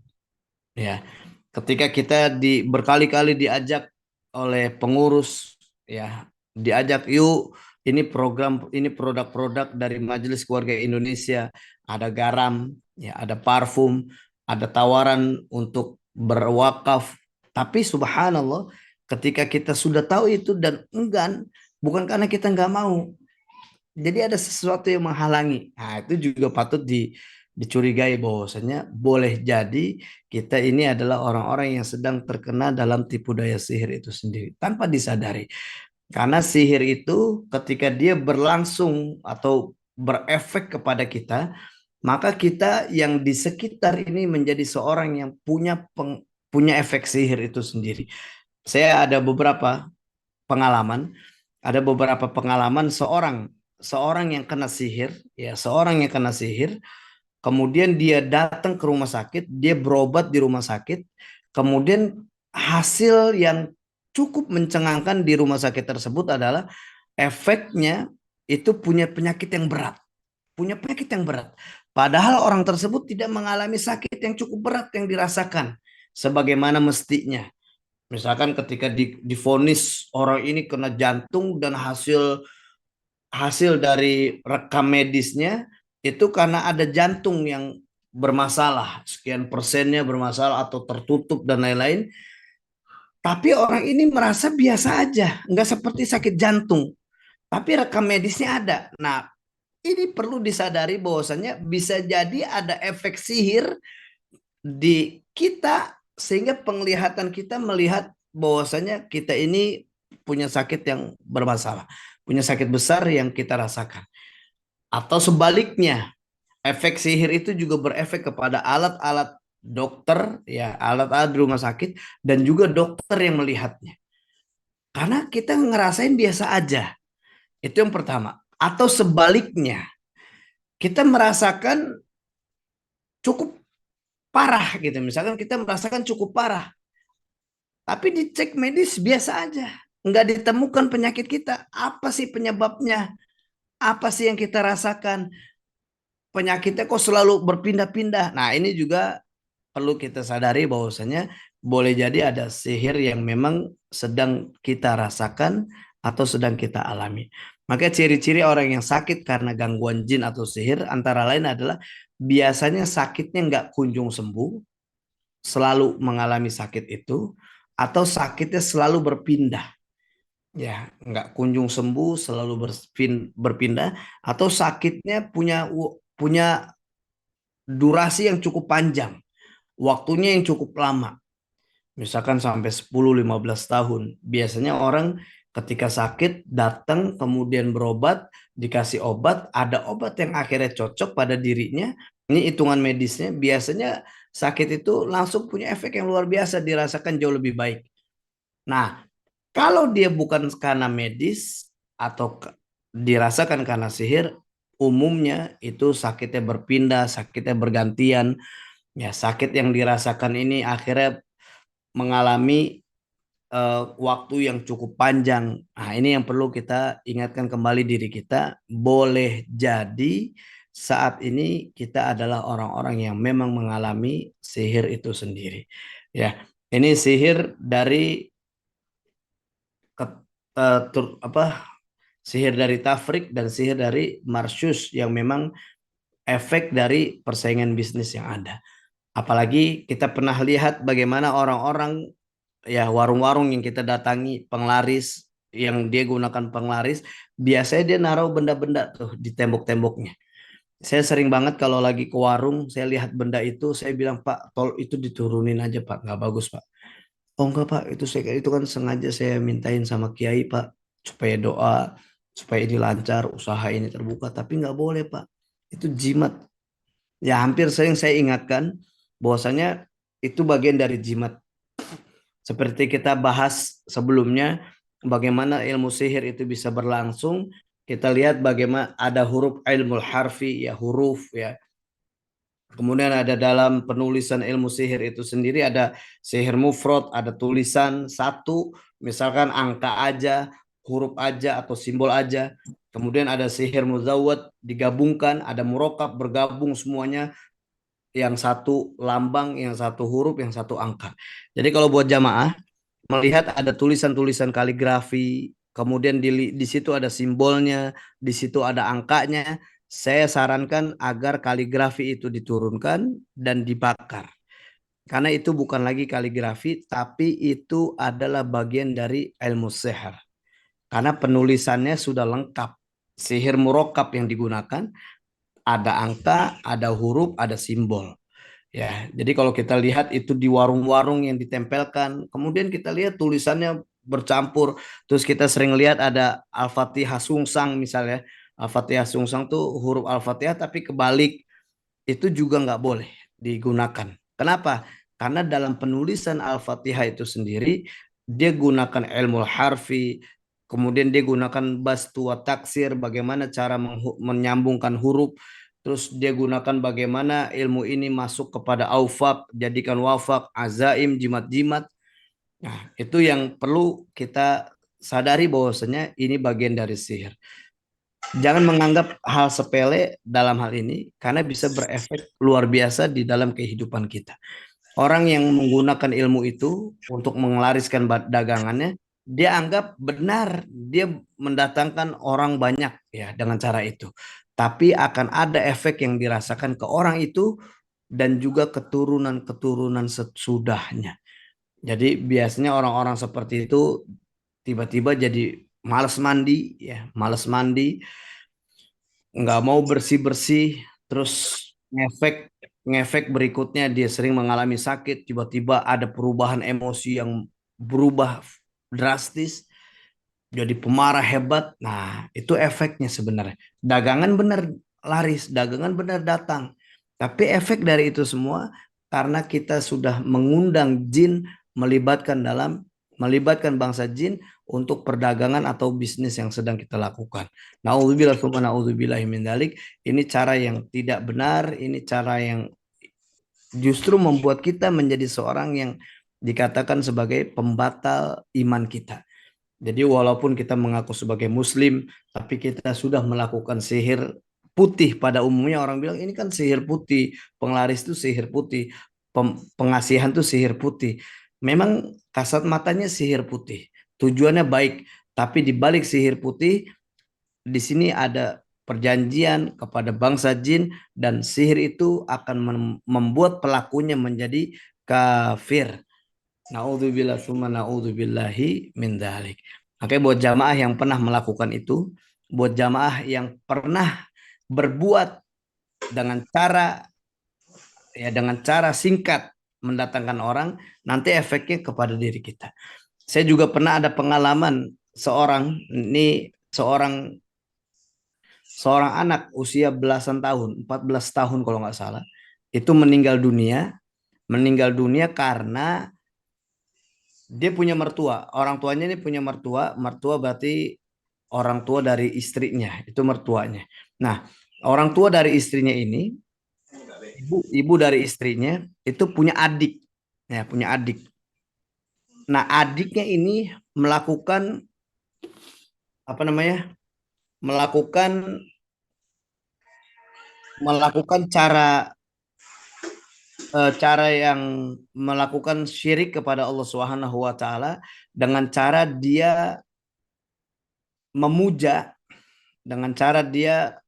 C: ya. Ketika kita berkali-kali diajak oleh pengurus, ya, diajak yuk, ini program, ini produk-produk dari Majelis Keluarga Indonesia, ada garam, ya, ada parfum, ada tawaran untuk berwakaf. Tapi subhanallah, ketika kita sudah tahu itu dan enggan, bukan karena kita nggak mau, jadi ada sesuatu yang menghalangi. Nah, itu juga patut dicurigai bahwasanya boleh jadi kita ini adalah orang-orang yang sedang terkena dalam tipu daya sihir itu sendiri tanpa disadari. Karena sihir itu ketika dia berlangsung atau berefek kepada kita, maka kita yang di sekitar ini menjadi seorang yang punya efek sihir itu sendiri. Saya pengalaman, ada beberapa pengalaman seorang seorang yang kena sihir, ya, seorang yang kena sihir, kemudian dia datang ke rumah sakit, dia berobat di rumah sakit, kemudian hasil yang cukup mencengangkan di rumah sakit tersebut adalah efeknya itu punya penyakit yang berat. punya penyakit yang berat. Padahal orang tersebut tidak mengalami sakit yang cukup berat yang dirasakan sebagaimana mestinya. Misalkan ketika divonis orang ini kena jantung dan hasil hasil dari rekam medisnya itu karena ada jantung yang bermasalah, sekian persennya bermasalah atau tertutup dan lain-lain. Tapi orang ini merasa biasa aja, nggak seperti sakit jantung. Tapi rekam medisnya ada. Nah, ini perlu disadari bahwasanya bisa jadi ada efek sihir di kita sehingga penglihatan kita melihat bahwasanya kita ini punya sakit yang bermasalah, punya sakit besar yang kita rasakan. Atau sebaliknya, efek sihir itu juga berefek kepada alat-alat dokter, ya, alat-alat di rumah sakit dan juga dokter yang melihatnya. Karena kita ngerasain biasa aja. Itu yang pertama. Atau sebaliknya, kita merasakan cukup parah gitu. Misalkan kita merasakan cukup parah, tapi dicek medis biasa aja. Nggak ditemukan penyakit kita. Apa sih penyebabnya? Apa sih yang kita rasakan? Penyakitnya kok selalu berpindah-pindah. Nah, ini juga perlu kita sadari bahwasanya boleh jadi ada sihir yang memang sedang kita rasakan atau sedang kita alami. Maka ciri-ciri orang yang sakit karena gangguan jin atau sihir antara lain adalah biasanya sakitnya nggak kunjung sembuh, selalu mengalami sakit itu, atau sakitnya selalu berpindah. Ya, nggak kunjung sembuh, selalu berpindah, atau sakitnya punya durasi yang cukup panjang, waktunya yang cukup lama. Misalkan sampai 10-15 tahun. Biasanya orang ketika sakit datang kemudian berobat, dikasih obat, ada obat yang akhirnya cocok pada dirinya. Ini hitungan medisnya, biasanya sakit itu langsung punya efek yang luar biasa, dirasakan jauh lebih baik. Nah, kalau dia bukan karena medis atau dirasakan karena sihir, umumnya itu sakitnya berpindah, sakitnya bergantian. Ya, sakit yang dirasakan ini akhirnya mengalami waktu yang cukup panjang. Nah, ini yang perlu kita ingatkan kembali diri kita. Boleh jadi saat ini kita adalah orang-orang yang memang mengalami sihir itu sendiri. Ya, ini sihir dari sihir dari tafrik dan sihir dari marsyus yang memang efek dari persaingan bisnis yang ada. Apalagi kita pernah lihat bagaimana orang-orang, ya, warung-warung yang kita datangi, penglaris yang dia gunakan penglaris, biasanya dia naruh benda-benda tuh di tembok-temboknya. Saya sering banget kalau lagi ke warung, saya lihat benda itu, saya bilang, Pak, tol itu diturunin aja Pak, nggak bagus Pak. Oh enggak Pak, itu kan sengaja saya mintain sama Kiai Pak, supaya doa, supaya ini lancar, usaha ini terbuka, tapi nggak boleh Pak. Itu jimat. Ya hampir sering saya ingatkan bahwasanya itu bagian dari jimat. Seperti kita bahas sebelumnya, bagaimana ilmu sihir itu bisa berlangsung. Kita lihat bagaimana ada huruf ilmu harfi, ya, huruf, ya. Kemudian ada dalam penulisan ilmu sihir itu sendiri ada sihir mufrad, ada tulisan satu, misalkan angka aja, huruf aja atau simbol aja. Kemudian ada sihir muzawwad, digabungkan, ada murokab, bergabung semuanya, yang satu lambang, yang satu huruf, yang satu angka. Jadi kalau buat jamaah melihat ada tulisan-tulisan kaligrafi, kemudian di situ ada simbolnya, di situ ada angkanya, saya sarankan agar kaligrafi itu diturunkan dan dibakar. Karena itu bukan lagi kaligrafi, tapi itu adalah bagian dari ilmu sihir. Karena penulisannya sudah lengkap. Sihir murokab yang digunakan, ada angka, ada huruf, ada simbol. Ya, jadi kalau kita lihat itu di warung-warung yang ditempelkan, kemudian kita lihat tulisannya bercampur, terus kita sering lihat ada Al-Fatihah Sungsang misalnya, Al-Fatihah Sungsang tuh huruf Al-Fatihah tapi kebalik, itu juga nggak boleh digunakan. Kenapa? Karena dalam penulisan Al-Fatihah itu sendiri, dia gunakan ilmu harfi, kemudian dia gunakan bastu wa taksir, bagaimana cara menyambungkan huruf, terus dia gunakan bagaimana ilmu ini masuk kepada aufak, jadikan wafak, azaim, jimat-jimat. Nah, itu yang perlu kita sadari bahwasanya ini bagian dari sihir. Jangan menganggap hal sepele dalam hal ini karena bisa berefek luar biasa di dalam kehidupan kita. Orang yang menggunakan ilmu itu untuk mengelariskan dagangannya, dia anggap benar, dia mendatangkan orang banyak ya dengan cara itu. Tapi akan ada efek yang dirasakan ke orang itu dan juga keturunan-keturunan sesudahnya. Jadi biasanya orang-orang seperti itu tiba-tiba jadi malas mandi, ya, malas mandi, nggak mau bersih-bersih, terus ngefek ngefek berikutnya dia sering mengalami sakit, tiba-tiba ada perubahan emosi yang berubah drastis, jadi pemarah hebat. Nah, itu efeknya sebenarnya. Dagangan benar laris, dagangan benar datang. Tapi efek dari itu semua karena kita sudah mengundang jin melibatkan bangsa jin untuk perdagangan atau bisnis yang sedang kita lakukan. Nauzubillah summa nauzubillahi min dzalik. Ini cara yang tidak benar, ini cara yang justru membuat kita menjadi seorang yang dikatakan sebagai pembatal iman kita. Jadi walaupun kita mengaku sebagai muslim, tapi kita sudah melakukan sihir putih. Pada umumnya orang bilang ini kan sihir putih, penglaris itu sihir putih, pengasihan itu sihir putih. Memang kasat matanya sihir putih, tujuannya baik, tapi di balik sihir putih di sini ada perjanjian kepada bangsa jin dan sihir itu akan membuat pelakunya menjadi kafir. Naudzubillah summa naudzubillahi min dzalik. Makanya buat jamaah yang pernah melakukan itu, buat jamaah yang pernah berbuat dengan cara singkat mendatangkan orang, nanti efeknya kepada diri kita. Saya juga pernah ada pengalaman seorang anak usia belasan tahun, 14 tahun kalau nggak salah, itu meninggal dunia karena dia punya mertua. Orang tuanya ini punya mertua. Mertua berarti orang tua dari istrinya. Itu mertuanya. Nah, orang tua dari istrinya ini, ibu dari istrinya itu punya adik. Ya, punya adik. Nah, adiknya ini melakukan apa namanya? Melakukan cara yang melakukan syirik kepada Allah Subhanahu wa taala dengan cara dia memuja, dengan cara dia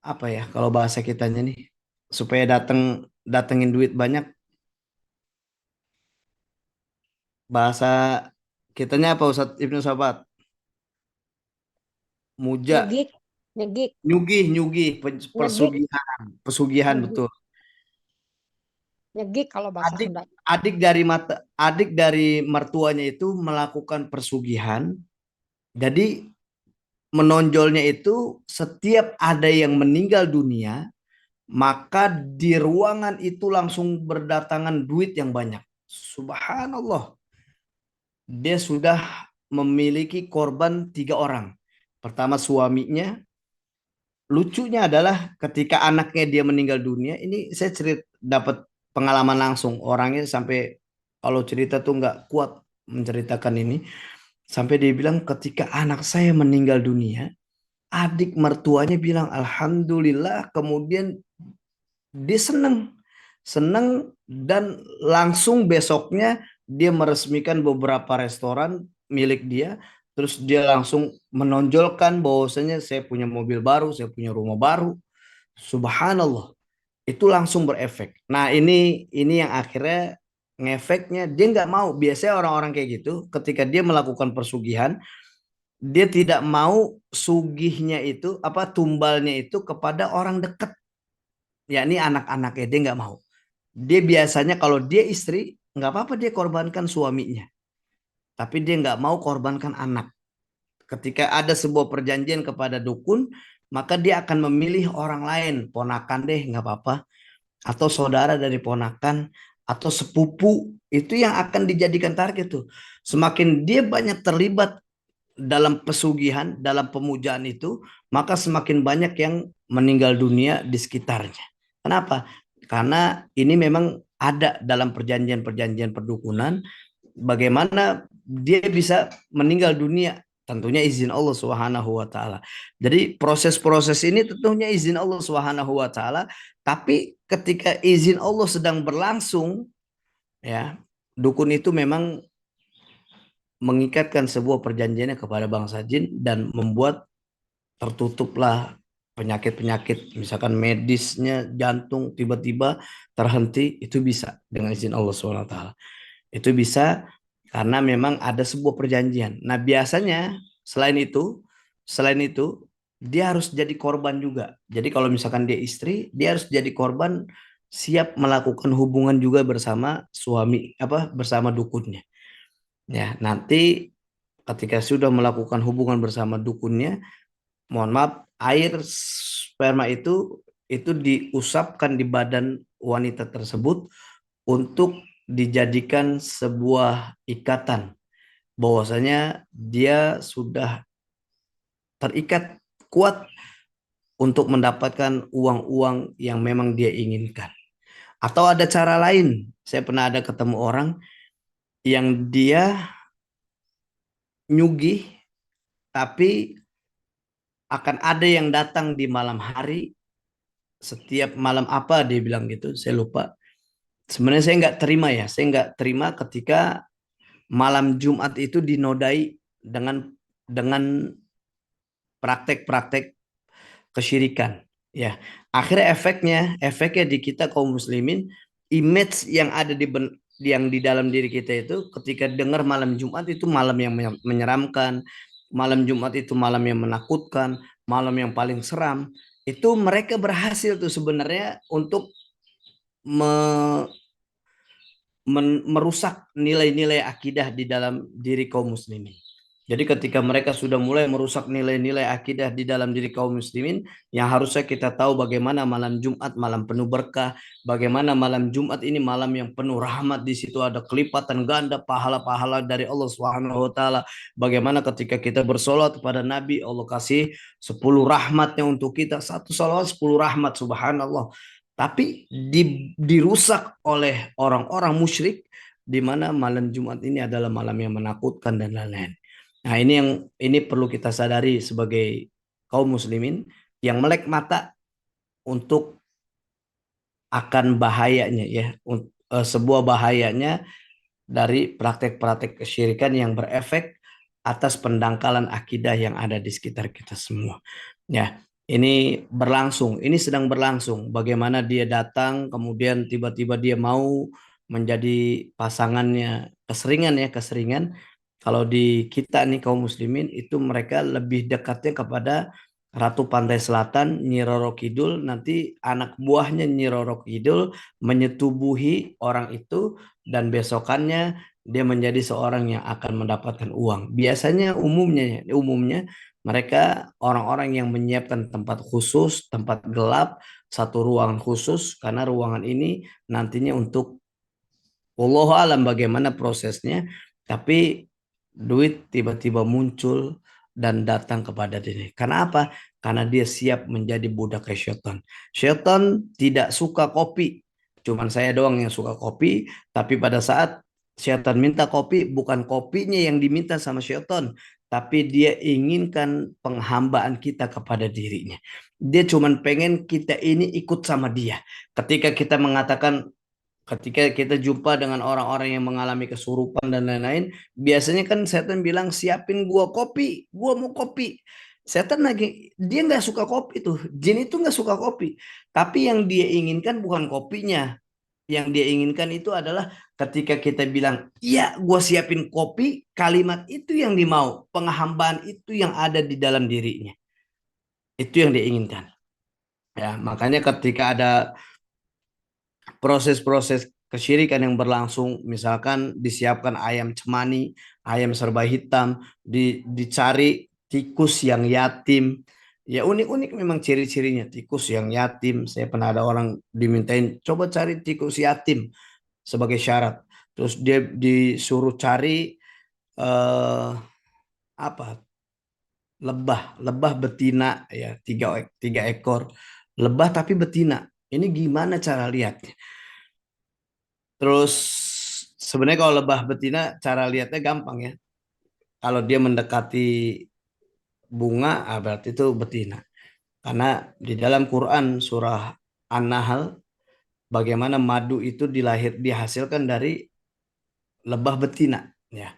C: apa ya kalau bahasa kitanya nih, supaya datengin duit banyak, bahasa kitanya apa Ustadz Ibnu Sabat? Muja,
E: Nyegik, nyegik,
C: nyugih, nyugih,
E: nyegik,
C: pesugihan
E: nyegik,
C: betul.
E: nyegik kalau bahasa
C: Adik
E: Sunda.
C: adik dari mertuanya itu melakukan persugihan. Jadi menonjolnya itu setiap ada yang meninggal dunia, maka di ruangan itu langsung berdatangan duit yang banyak. Subhanallah. Dia sudah memiliki korban 3 orang. Pertama suaminya. Lucunya adalah ketika anaknya dia meninggal dunia, ini saya dapat pengalaman langsung. Orangnya sampai kalau cerita tuh nggak kuat menceritakan ini. Sampai dia bilang ketika anak saya meninggal dunia, adik mertuanya bilang alhamdulillah, kemudian dia seneng dan langsung besoknya dia meresmikan beberapa restoran milik dia, terus dia langsung menonjolkan bahwasanya saya punya mobil baru, saya punya rumah baru. Subhanallah, itu langsung berefek. Nah, ini yang akhirnya ngefeknya dia nggak mau. Biasanya orang-orang kayak gitu ketika dia melakukan persugihan, dia tidak mau sugihnya itu apa tumbalnya itu kepada orang dekat, yakni anak-anaknya. Dia nggak mau. Dia biasanya kalau dia istri nggak apa-apa dia korbankan suaminya, tapi dia nggak mau korbankan anak. Ketika ada sebuah perjanjian kepada dukun, maka dia akan memilih orang lain, ponakan deh nggak apa-apa, atau saudara dari ponakan, atau sepupu, itu yang akan dijadikan target tuh. Semakin dia banyak terlibat dalam pesugihan, dalam pemujaan itu, maka semakin banyak yang meninggal dunia di sekitarnya. Kenapa? Karena ini memang ada dalam perjanjian-perjanjian perdukunan, bagaimana dia bisa meninggal dunia Tentunya izin Allah Subhanahu wa taala. Jadi proses-proses ini tentunya izin Allah Subhanahu wa taala, tapi ketika izin Allah sedang berlangsung, ya, dukun itu memang mengikatkan sebuah perjanjiannya kepada bangsa jin dan membuat tertutuplah penyakit-penyakit, misalkan medisnya jantung tiba-tiba terhenti, itu bisa dengan izin Allah Subhanahu wa taala. Itu bisa karena memang ada sebuah perjanjian. Nah, biasanya selain itu dia harus jadi korban juga. Jadi kalau misalkan dia istri, dia harus jadi korban, siap melakukan hubungan juga bersama suami bersama dukunnya. Ya, nanti ketika sudah melakukan hubungan bersama dukunnya, mohon maaf, air sperma itu diusapkan di badan wanita tersebut untuk dijadikan sebuah ikatan bahwasanya dia sudah terikat kuat untuk mendapatkan uang-uang yang memang dia inginkan. Atau ada cara lain, saya pernah ada ketemu orang yang dia nyugih tapi akan ada yang datang di malam hari, setiap malam apa dia bilang gitu, saya lupa. Sebenarnya saya nggak terima ketika malam Jumat itu dinodai dengan praktek-praktek kesyirikan. Ya, akhirnya efeknya di kita kaum muslimin, image yang ada yang di dalam diri kita itu ketika dengar malam Jumat itu malam yang menyeramkan, malam Jumat itu malam yang menakutkan, malam yang paling seram. Itu mereka berhasil tuh sebenarnya untuk me merusak nilai-nilai akidah di dalam diri kaum muslimin. Jadi ketika mereka sudah mulai merusak nilai-nilai akidah di dalam diri kaum muslimin, yang harusnya kita tahu bagaimana malam Jumat malam penuh berkah, bagaimana malam Jumat ini malam yang penuh rahmat, di situ ada kelipatan ganda pahala-pahala dari Allah Subhanahu wa taala. Bagaimana ketika kita bersolat kepada Nabi, Allah kasih 10 rahmatnya untuk kita, satu salawat 10 rahmat, subhanallah. Tapi dirusak oleh orang-orang musyrik, di mana malam Jumat ini adalah malam yang menakutkan dan lain-lain. Nah, ini perlu kita sadari sebagai kaum muslimin yang melek mata untuk akan bahayanya, ya, sebuah bahayanya dari praktek-praktek kesyirikan yang berefek atas pendangkalan akidah yang ada di sekitar kita semua. Ya, ini sedang berlangsung. Bagaimana dia datang, kemudian tiba-tiba dia mau menjadi pasangannya, keseringan. Kalau di kita nih kaum muslimin itu mereka lebih dekatnya kepada Ratu Pantai Selatan, Nyi Roro Kidul, nanti anak buahnya Nyi Roro Kidul menyetubuhi orang itu dan besokannya dia menjadi seorang yang akan mendapatkan uang. Biasanya umumnya mereka orang-orang yang menyiapkan tempat khusus, tempat gelap, satu ruangan khusus, karena ruangan ini nantinya untuk wallahu alam bagaimana prosesnya, tapi duit tiba-tiba muncul dan datang kepada diri. Karena apa? Karena dia siap menjadi budak syaitan. Syaitan tidak suka kopi. Cuman saya doang yang suka kopi, tapi pada saat syaitan minta kopi, bukan kopinya yang diminta sama syaitan, tapi dia inginkan penghambaan kita kepada dirinya. Dia cuman pengen kita ini ikut sama dia. Ketika kita jumpa dengan orang-orang yang mengalami kesurupan dan lain-lain, biasanya kan setan bilang, siapin gua kopi, gua mau kopi. Setan lagi, dia nggak suka kopi tuh. Jin itu nggak suka kopi. Tapi yang dia inginkan bukan kopinya. Yang dia inginkan itu adalah ketika kita bilang, iya gua siapin kopi, kalimat itu yang dimau. Penghambaan itu yang ada di dalam dirinya. Itu yang dia inginkan. Ya, makanya ketika ada proses-proses kesyirikan yang berlangsung, misalkan disiapkan ayam cemani, ayam serba hitam, dicari tikus yang yatim. Ya unik-unik memang ciri-cirinya, tikus yang yatim. Saya pernah ada orang dimintain coba cari tikus yatim sebagai syarat. Terus dia disuruh cari eh, apa? Lebah betina, ya, tiga ekor lebah tapi betina. Ini gimana cara lihatnya? Terus sebenarnya kalau lebah betina cara lihatnya gampang, ya. Kalau dia mendekati bunga, berarti itu betina. Karena di dalam Quran surah An-Nahl, bagaimana madu itu dihasilkan dari lebah betina, ya.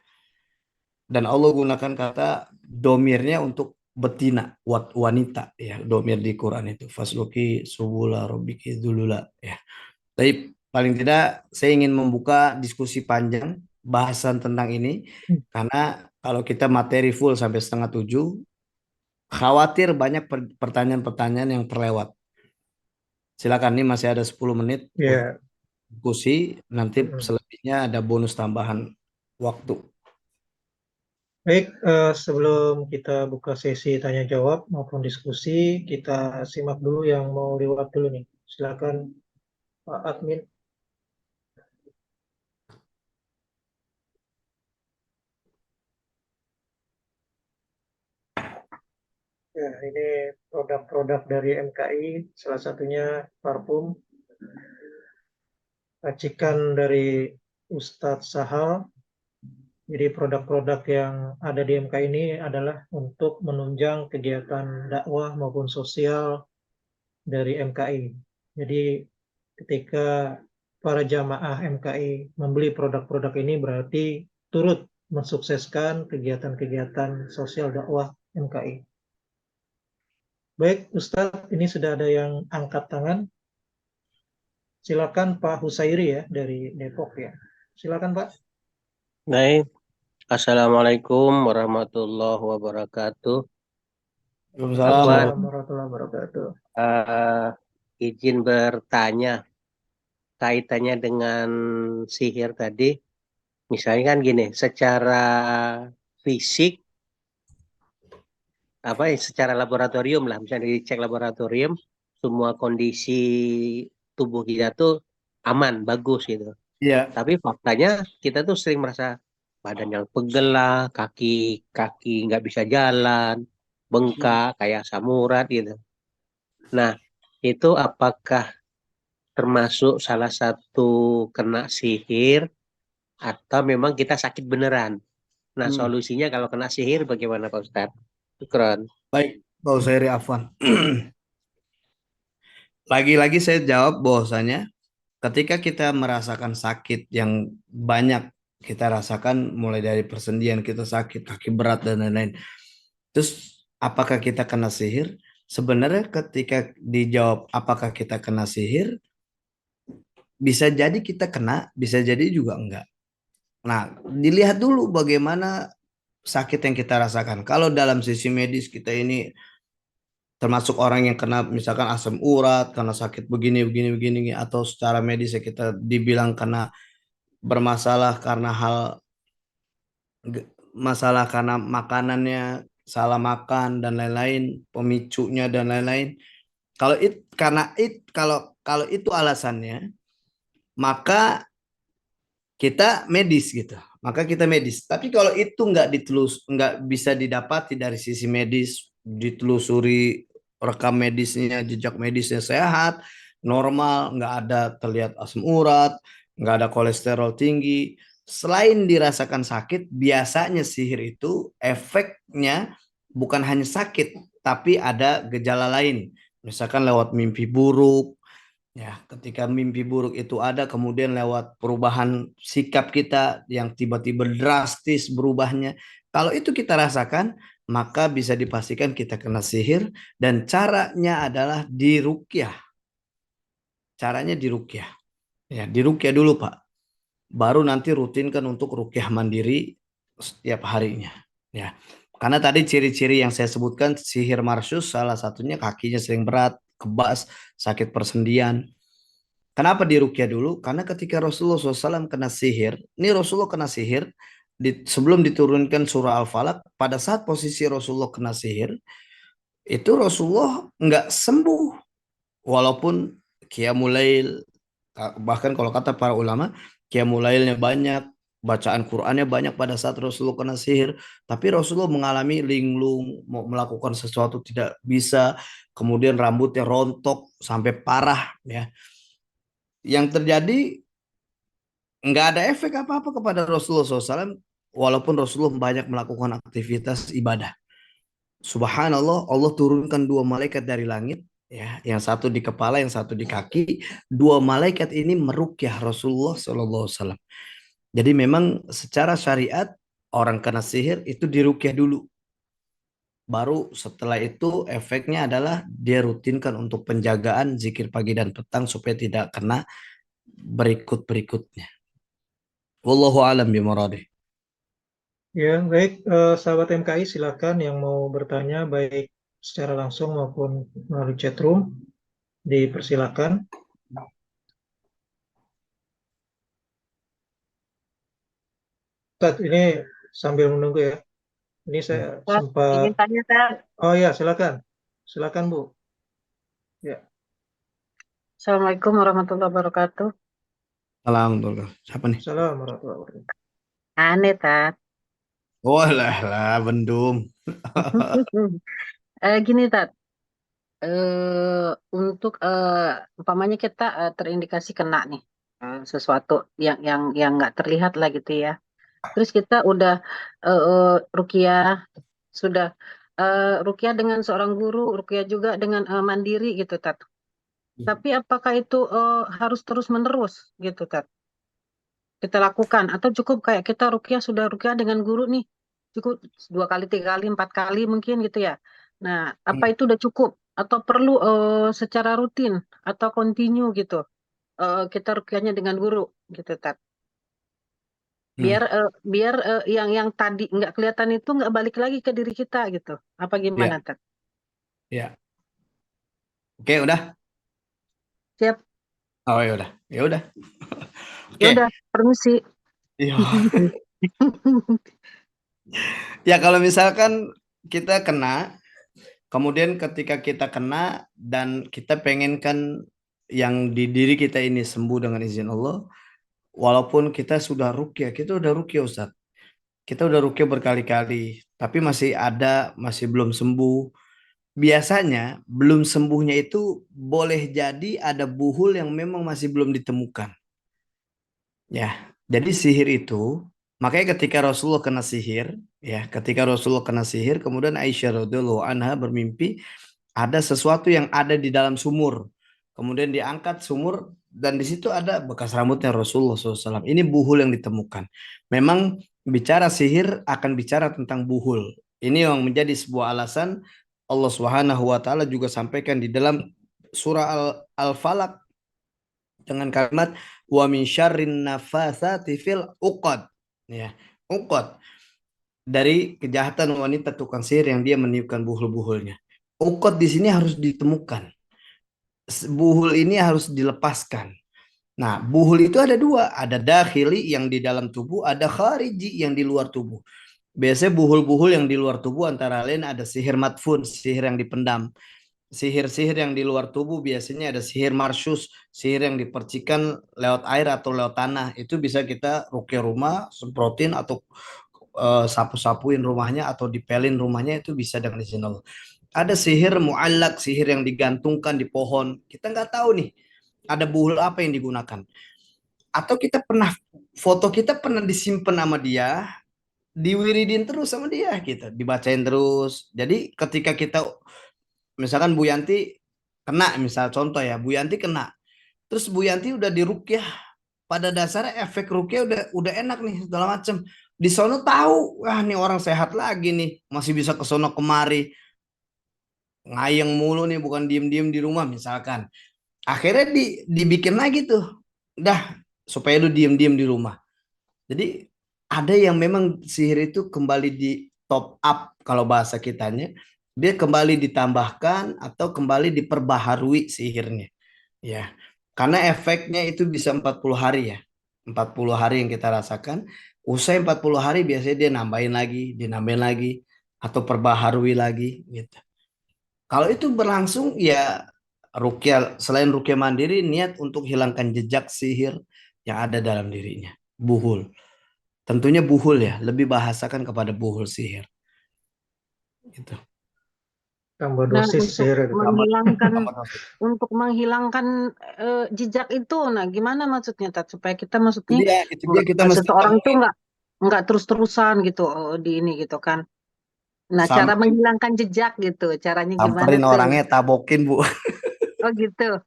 C: Dan Allah gunakan kata domirnya untuk betina, wanita, ya. Domir di Quran itu fasluki subula rabbiki dzulula, ya. Tapi paling tidak saya ingin membuka diskusi panjang bahasan tentang ini, karena kalau kita materi full sampai setengah tujuh, khawatir banyak pertanyaan-pertanyaan yang terlewat. Silakan, nih masih ada 10 menit untuk
B: Ya,
C: diskusi, nanti
B: mm-mm.
C: selebihnya ada bonus tambahan waktu.
B: Baik, sebelum kita buka sesi tanya jawab maupun diskusi, kita simak dulu yang mau lewat dulu nih. Silakan Pak Admin. Ya, ini produk-produk dari MKI, salah satunya parfum racikan dari Ustadz Sahal. Jadi produk-produk yang ada di MKI ini adalah untuk menunjang kegiatan dakwah maupun sosial dari MKI. Jadi ketika para jamaah MKI membeli produk-produk ini berarti turut mensukseskan kegiatan-kegiatan sosial dakwah MKI. Baik, Ustadz, ini sudah ada yang angkat tangan. Silakan Pak Husairi ya dari Depok ya. Silakan Pak.
E: Baik, Assalamualaikum warahmatullahi wabarakatuh.
C: Waalaikumsalam.
E: Afwan,
B: Waalaikumsalam warahmatullahi wabarakatuh.
E: eh, izin bertanya kaitannya dengan sihir tadi. Misalnya kan gini, secara fisik, secara laboratorium lah, misalnya dicek laboratorium, semua kondisi tubuh kita tuh aman, bagus gitu.
C: Iya.
E: Tapi faktanya kita tuh sering merasa badan yang pegel lah, kaki kaki nggak bisa jalan, bengkak kayak asam urat gitu. Nah, itu apakah termasuk salah satu kena sihir atau memang kita sakit beneran? Nah,
C: Hmm.
E: solusinya kalau kena sihir bagaimana Pak Ustadz? Syukron.
C: Baik, Pak Usairi Afwan. Lagi-lagi saya jawab bahwasanya ketika kita merasakan sakit yang banyak kita rasakan, mulai dari persendian kita sakit, kaki berat dan lain-lain. Terus apakah kita kena sihir? Sebenarnya ketika dijawab apakah kita kena sihir, bisa jadi kita kena, bisa jadi juga enggak. Nah, dilihat dulu bagaimana sakit yang kita rasakan. Kalau dalam sisi medis kita ini termasuk orang yang kena misalkan asam urat, karena sakit begini, begini, begini, atau secara medis ya kita dibilang kena bermasalah karena masalah karena makanannya salah makan dan lain-lain, pemicunya dan lain-lain. Kalau itu alasannya, maka kita medis gitu. Maka kita medis. Tapi kalau itu nggak bisa didapati dari sisi medis, ditelusuri rekam medisnya, jejak medisnya sehat, normal, nggak ada terlihat asam urat, nggak ada kolesterol tinggi. Selain dirasakan sakit, biasanya sihir itu efeknya bukan hanya sakit, tapi ada gejala lain. Misalkan lewat mimpi buruk. Ya, ketika mimpi buruk itu ada, kemudian lewat perubahan sikap kita yang tiba-tiba drastis berubahnya. Kalau itu kita rasakan, maka bisa dipastikan kita kena sihir, dan caranya adalah diruqyah. Caranya diruqyah. Ya, diruqyah dulu, Pak. Baru nanti rutinkan untuk ruqyah mandiri setiap harinya. Ya. Karena tadi ciri-ciri yang saya sebutkan sihir marsyus, salah satunya kakinya sering berat, kebas, sakit persendian. Kenapa diruqyah dulu? Karena ketika Rasulullah SAW kena sihir, ini Rasulullah kena sihir, sebelum diturunkan surah Al-Falaq, pada saat posisi Rasulullah kena sihir, itu Rasulullah nggak sembuh. Walaupun Qiyamul Lail, bahkan kalau kata para ulama, Qiyamul Lailnya banyak, bacaan Qur'annya banyak pada saat Rasulullah kena sihir, tapi Rasulullah mengalami linglung, mau melakukan sesuatu tidak bisa, kemudian rambutnya rontok sampai parah, ya. Yang terjadi nggak ada efek apa-apa kepada Rasulullah SAW walaupun Rasulullah banyak melakukan aktivitas ibadah. Subhanallah, Allah turunkan dua malaikat dari langit, ya, yang satu di kepala, yang satu di kaki. Dua malaikat ini meruqyah Rasulullah Shallallahu Alaihi Wasallam. Jadi memang secara syariat orang kena sihir itu diruqyah dulu. Baru setelah itu efeknya adalah dia rutinkan untuk penjagaan zikir pagi dan petang supaya tidak kena berikut-berikutnya. Wallahu alam bimaradih.
B: Ya, baik, sahabat MKI silakan yang mau bertanya baik secara langsung maupun melalui chat room, dipersilakan. Ustaz, ini sambil menunggu ya. Ini saya
F: Tat,
B: sempat,
F: ingin tanya, Tat.
B: oh ya silakan, silakan Bu. Ya,
F: Assalamualaikum warahmatullahi wabarakatuh.
C: Alhamdulillah. Siapa nih?
B: Assalamualaikum warahmatullahi wabarakatuh.
F: Aneh, Tat.
C: Oh lah, bendum.
F: Gini, Tat. Untuk umpamanya kita terindikasi kena nih sesuatu yang nggak terlihat lah gitu ya. Terus kita udah ruqyah, sudah ruqyah dengan seorang guru, ruqyah juga dengan mandiri gitu, Tat. Tapi apakah itu harus terus menerus gitu, Tat? Kita lakukan atau cukup kayak kita ruqyah sudah ruqyah dengan guru nih, cukup 2 kali 3 kali 4 kali mungkin gitu ya. Nah, apa itu udah cukup atau perlu secara rutin atau continue gitu kita ruqyahnya dengan guru gitu, Tat? Biar biar yang tadi nggak kelihatan itu nggak balik lagi ke diri kita gitu, apa gimana,
C: Ya,
F: Tat?
C: ya. Oke, udah.
F: Siap.
C: Oh ya udah. Ya udah.
F: Ya
C: Oke.
F: udah, permisi.
C: Iya. Ya kalau misalkan kita kena, kemudian ketika kita kena dan kita pengen kan yang di diri kita ini sembuh dengan izin Allah, walaupun kita sudah ruqyah, kita udah ruqyah Ustaz. Kita udah ruqyah berkali-kali, tapi masih ada, masih belum sembuh. Biasanya belum sembuhnya itu boleh jadi ada buhul yang memang masih belum ditemukan. Ya, jadi sihir itu, makanya ketika Rasulullah kena sihir, ya, ketika Rasulullah kena sihir, kemudian Aisyah radhiyallahu anha bermimpi ada sesuatu yang ada di dalam sumur. Kemudian diangkat sumur dan di situ ada bekas rambutnya Rasulullah SAW. Ini buhul yang ditemukan. Memang bicara sihir akan bicara tentang buhul. Ini yang menjadi sebuah alasan Allah Subhanahu wa taala juga sampaikan di dalam surah Al-Falaq dengan kalimat wa min syarrin nafatsati fil uqad. Ya, uqad dari kejahatan wanita tukang sihir yang dia meniupkan buhul-buhulnya. Uqad di sini harus ditemukan. Buhul ini harus dilepaskan. Nah, buhul itu ada dua, ada dakhili yang di dalam tubuh, ada khariji yang di luar tubuh. Biasanya buhul-buhul yang di luar tubuh antara lain ada sihir matfun, sihir yang dipendam. Sihir-sihir yang di luar tubuh biasanya ada sihir marsyus, sihir yang dipercikan lewat air atau lewat tanah. Itu bisa kita ruqyah rumah, semprotin atau sapu-sapuin rumahnya atau dipelin rumahnya, itu bisa dengan izin Allah. Ada sihir muallak, sihir yang digantungkan di pohon. Kita nggak tahu nih ada buhul apa yang digunakan. Atau kita pernah foto kita pernah disimpan sama dia, diwiridin terus sama dia gitu, dibacain terus. Jadi ketika kita misalkan Bu Yanti kena, misal contoh ya, Bu Yanti kena. Terus Bu Yanti udah diruqyah, pada dasarnya efek ruqyah udah enak nih segala macem. Di sono tahu, wah nih orang sehat lagi nih, masih bisa ke sono kemari. Ngayeng mulu nih, bukan diem-diem di rumah misalkan. Akhirnya dibikin lagi tuh. Dah, supaya lu diem-diem di rumah. Jadi ada yang memang sihir itu kembali di top up kalau bahasa kitanya. Dia kembali ditambahkan atau kembali diperbaharui sihirnya. Ya. Karena efeknya itu bisa 40 hari ya. 40 hari yang kita rasakan. Usai 40 hari biasanya dia nambahin lagi, dinambahin lagi atau perbaharui lagi gitu. Kalau itu berlangsung ya ruqyah, selain ruqyah mandiri, niat untuk hilangkan jejak sihir yang ada dalam dirinya. Buhul. Tentunya buhul ya, lebih bahasakan kepada buhul sihir. Gitu.
B: Tambah
F: Nah,
B: dosis
F: untuk
B: sihir itu.
F: menghilangkan untuk menghilangkan jejak itu, nah gimana maksudnya, Tat? Supaya kita maksudnya
C: Itu dia kita mesti
F: seseorang tuh
C: temuin.
F: nggak nggak terus-terusan gitu di ini gitu kan. Nah, cara
C: Sam
F: menghilangkan jejak gitu, caranya gimana
C: samperin
F: tuh?
C: orangnya tabokin Bu.
F: Oh gitu.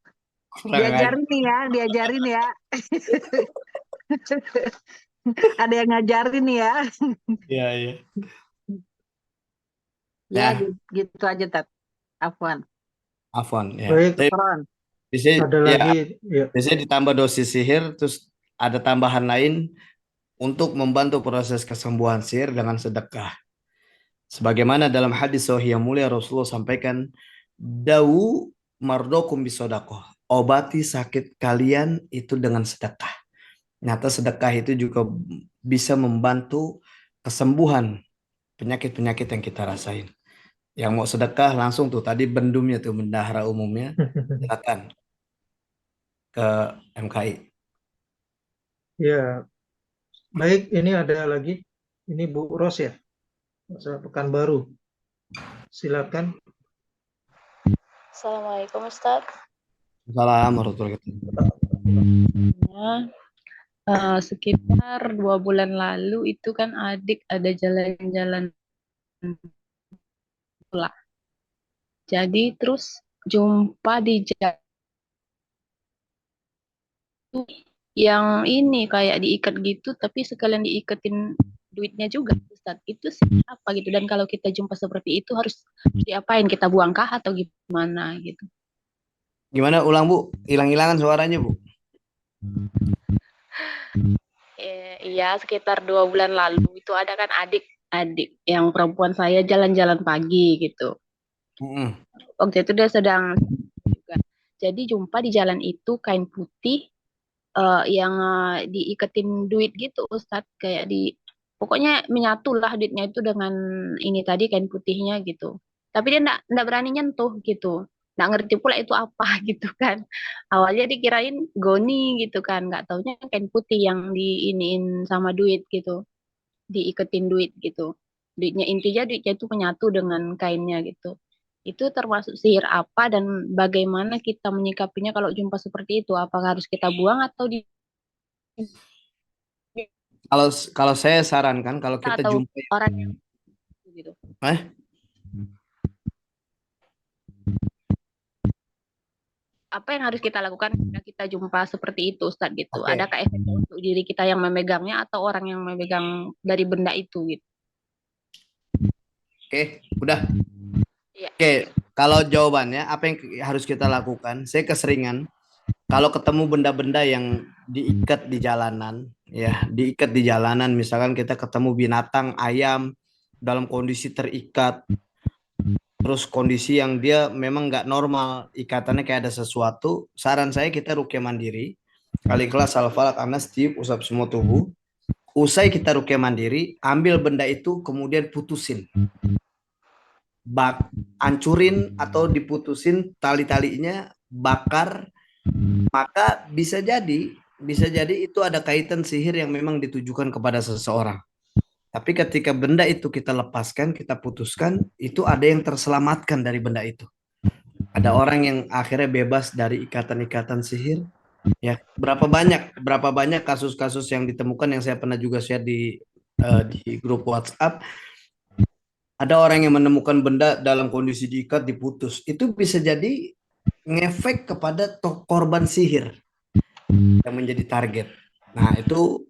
C: Kurang aja.
F: Diajarin nih ya, diajarin ya. Ada yang ngajarin nih ya.
C: Iya, iya.
F: Ya
C: Ya,
F: gitu aja Tat. Afwan.
C: Afwan ya.
B: Baik,
C: Tapi
F: Afwan.
C: biasanya
B: ada
C: ya
B: lagi ya.
C: biasanya ditambah dosis sihir terus ada tambahan lain untuk membantu proses kesembuhan sihir dengan sedekah. Sebagaimana dalam hadis sahih yang mulia Rasulullah sampaikan, dawu mardokum bisodakoh. Obati sakit kalian itu dengan sedekah. Nyata sedekah itu juga bisa membantu kesembuhan penyakit-penyakit yang kita rasain. Yang mau sedekah langsung tuh tadi bendumnya tuh bendahara umumnya silakan ke MKI.
B: Ya, baik, ini ada lagi. Ini Bu Ros ya, Masa Pekanbaru. Silakan.
G: Assalamualaikum Ustaz.
C: Assalamualaikum warahmatullahi wabarakatuh.
G: Sekitar 2 bulan lalu itu kan adik ada jalan-jalan pulang. Jadi terus jumpa di jalan yang ini kayak diikat gitu, tapi sekalian diiketin duitnya juga Ustaz. Itu sih apa gitu. Dan kalau kita jumpa seperti itu harus diapain? Kita buangkah atau gimana gitu?
C: Gimana ulang Bu? Hilang-hilangan suaranya Bu.
G: Iya, sekitar 2 bulan lalu itu ada kan adik yang perempuan saya jalan-jalan pagi gitu.
C: Mm-mm.
G: Waktu itu dia sedang juga. Jadi jumpa di jalan itu kain putih yang diiketin duit gitu Ustadz, kayak pokoknya menyatu lah duitnya itu dengan ini tadi kain putihnya gitu. Tapi dia enggak berani nyentuh gitu. Nggak ngerti pula itu apa gitu kan. Awalnya dikirain goni gitu kan, nggak taunya kain putih yang diiniin sama duit gitu, diiketin duit gitu. Duitnya itu menyatu dengan kainnya gitu. Itu termasuk sihir apa dan bagaimana kita menyikapinya kalau jumpa seperti itu? Apakah harus kita buang atau
C: Kalau kalau saya sarankan kalau kita
G: atau
C: jumpa
G: orang yang gitu?
C: eh
G: Apa yang harus kita lakukan ketika kita jumpa seperti itu, Ustadz gitu?
C: oke.
G: Adakah efeknya untuk diri kita yang memegangnya atau orang yang memegang dari benda itu gitu?
C: Oke, udah.
G: Iya.
C: Oke, kalau jawabannya apa yang harus kita lakukan? Saya keseringan kalau ketemu benda-benda yang diikat di jalanan, ya, diikat di jalanan, misalkan kita ketemu binatang, ayam dalam kondisi terikat, terus kondisi yang dia memang nggak normal, ikatannya kayak ada sesuatu, saran saya kita ruqyah mandiri, kali kelas al-falaq anas tiup usap semua tubuh, usai kita ruqyah mandiri, ambil benda itu kemudian putusin, hancurin atau diputusin tali-talinya, bakar, maka bisa jadi itu ada kaitan sihir yang memang ditujukan kepada seseorang. Tapi ketika benda itu kita lepaskan, kita putuskan, itu ada yang terselamatkan dari benda itu. Ada orang yang akhirnya bebas dari ikatan-ikatan sihir. Ya, berapa banyak kasus-kasus yang ditemukan yang saya pernah juga share di grup WhatsApp. Ada orang yang menemukan benda dalam kondisi diikat, diputus. Itu bisa jadi ngefek kepada korban sihir yang menjadi target. Nah, itu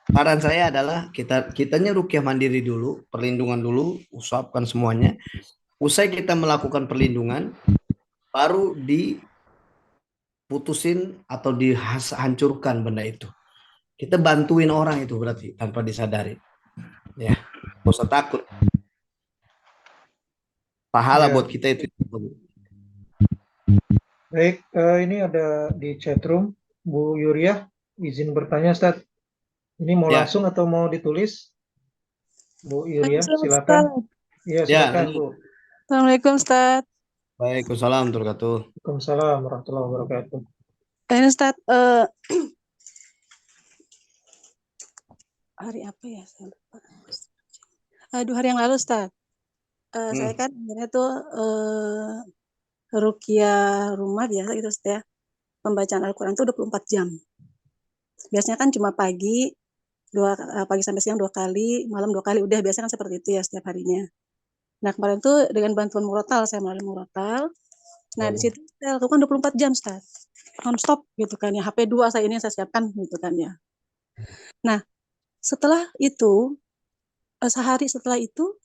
C: saran saya adalah kitanya ruqyah mandiri dulu, perlindungan dulu, usapkan semuanya. Usai kita melakukan perlindungan, baru diputusin atau dihancurkan benda itu. Kita bantuin orang itu berarti tanpa disadari. Ya, gak usah takut. Pahala
B: Ya,
C: buat kita itu.
B: baik. Ini ada di chatroom Bu Yuria, izin bertanya, Ustaz. Ini mau
C: Ya,
B: langsung atau mau ditulis? Bu Yuria,
H: Assalamualaikum
B: silakan.
H: Ustaz.
B: Iya,
C: ya.
B: silakan Bu.
H: Assalamualaikum Ustaz.
C: Waalaikumsalam warahmatullahi wabarakatuh.
B: Waalaikumsalam warahmatullahi wabarakatuh.
H: Ini Ustaz, hari apa ya? Saya lupa. 2 hari yang lalu Ustaz. Saya kan akhirnya tuh ruqyah rumah biasa gitu Ustaz ya. Pembacaan Al-Quran tuh 24 jam. Biasanya kan cuma pagi, pagi sampai siang 2 kali, malam 2 kali, udah biasa kan seperti itu ya setiap harinya. Nah kemarin tuh dengan bantuan murotal, saya melalui murotal. Nah di situ saya lakukan 24 jam Ustaz, non-stop gitu kan ya. HP 2 saya ini saya siapkan gitu kan ya. Nah setelah itu, sehari setelah itu,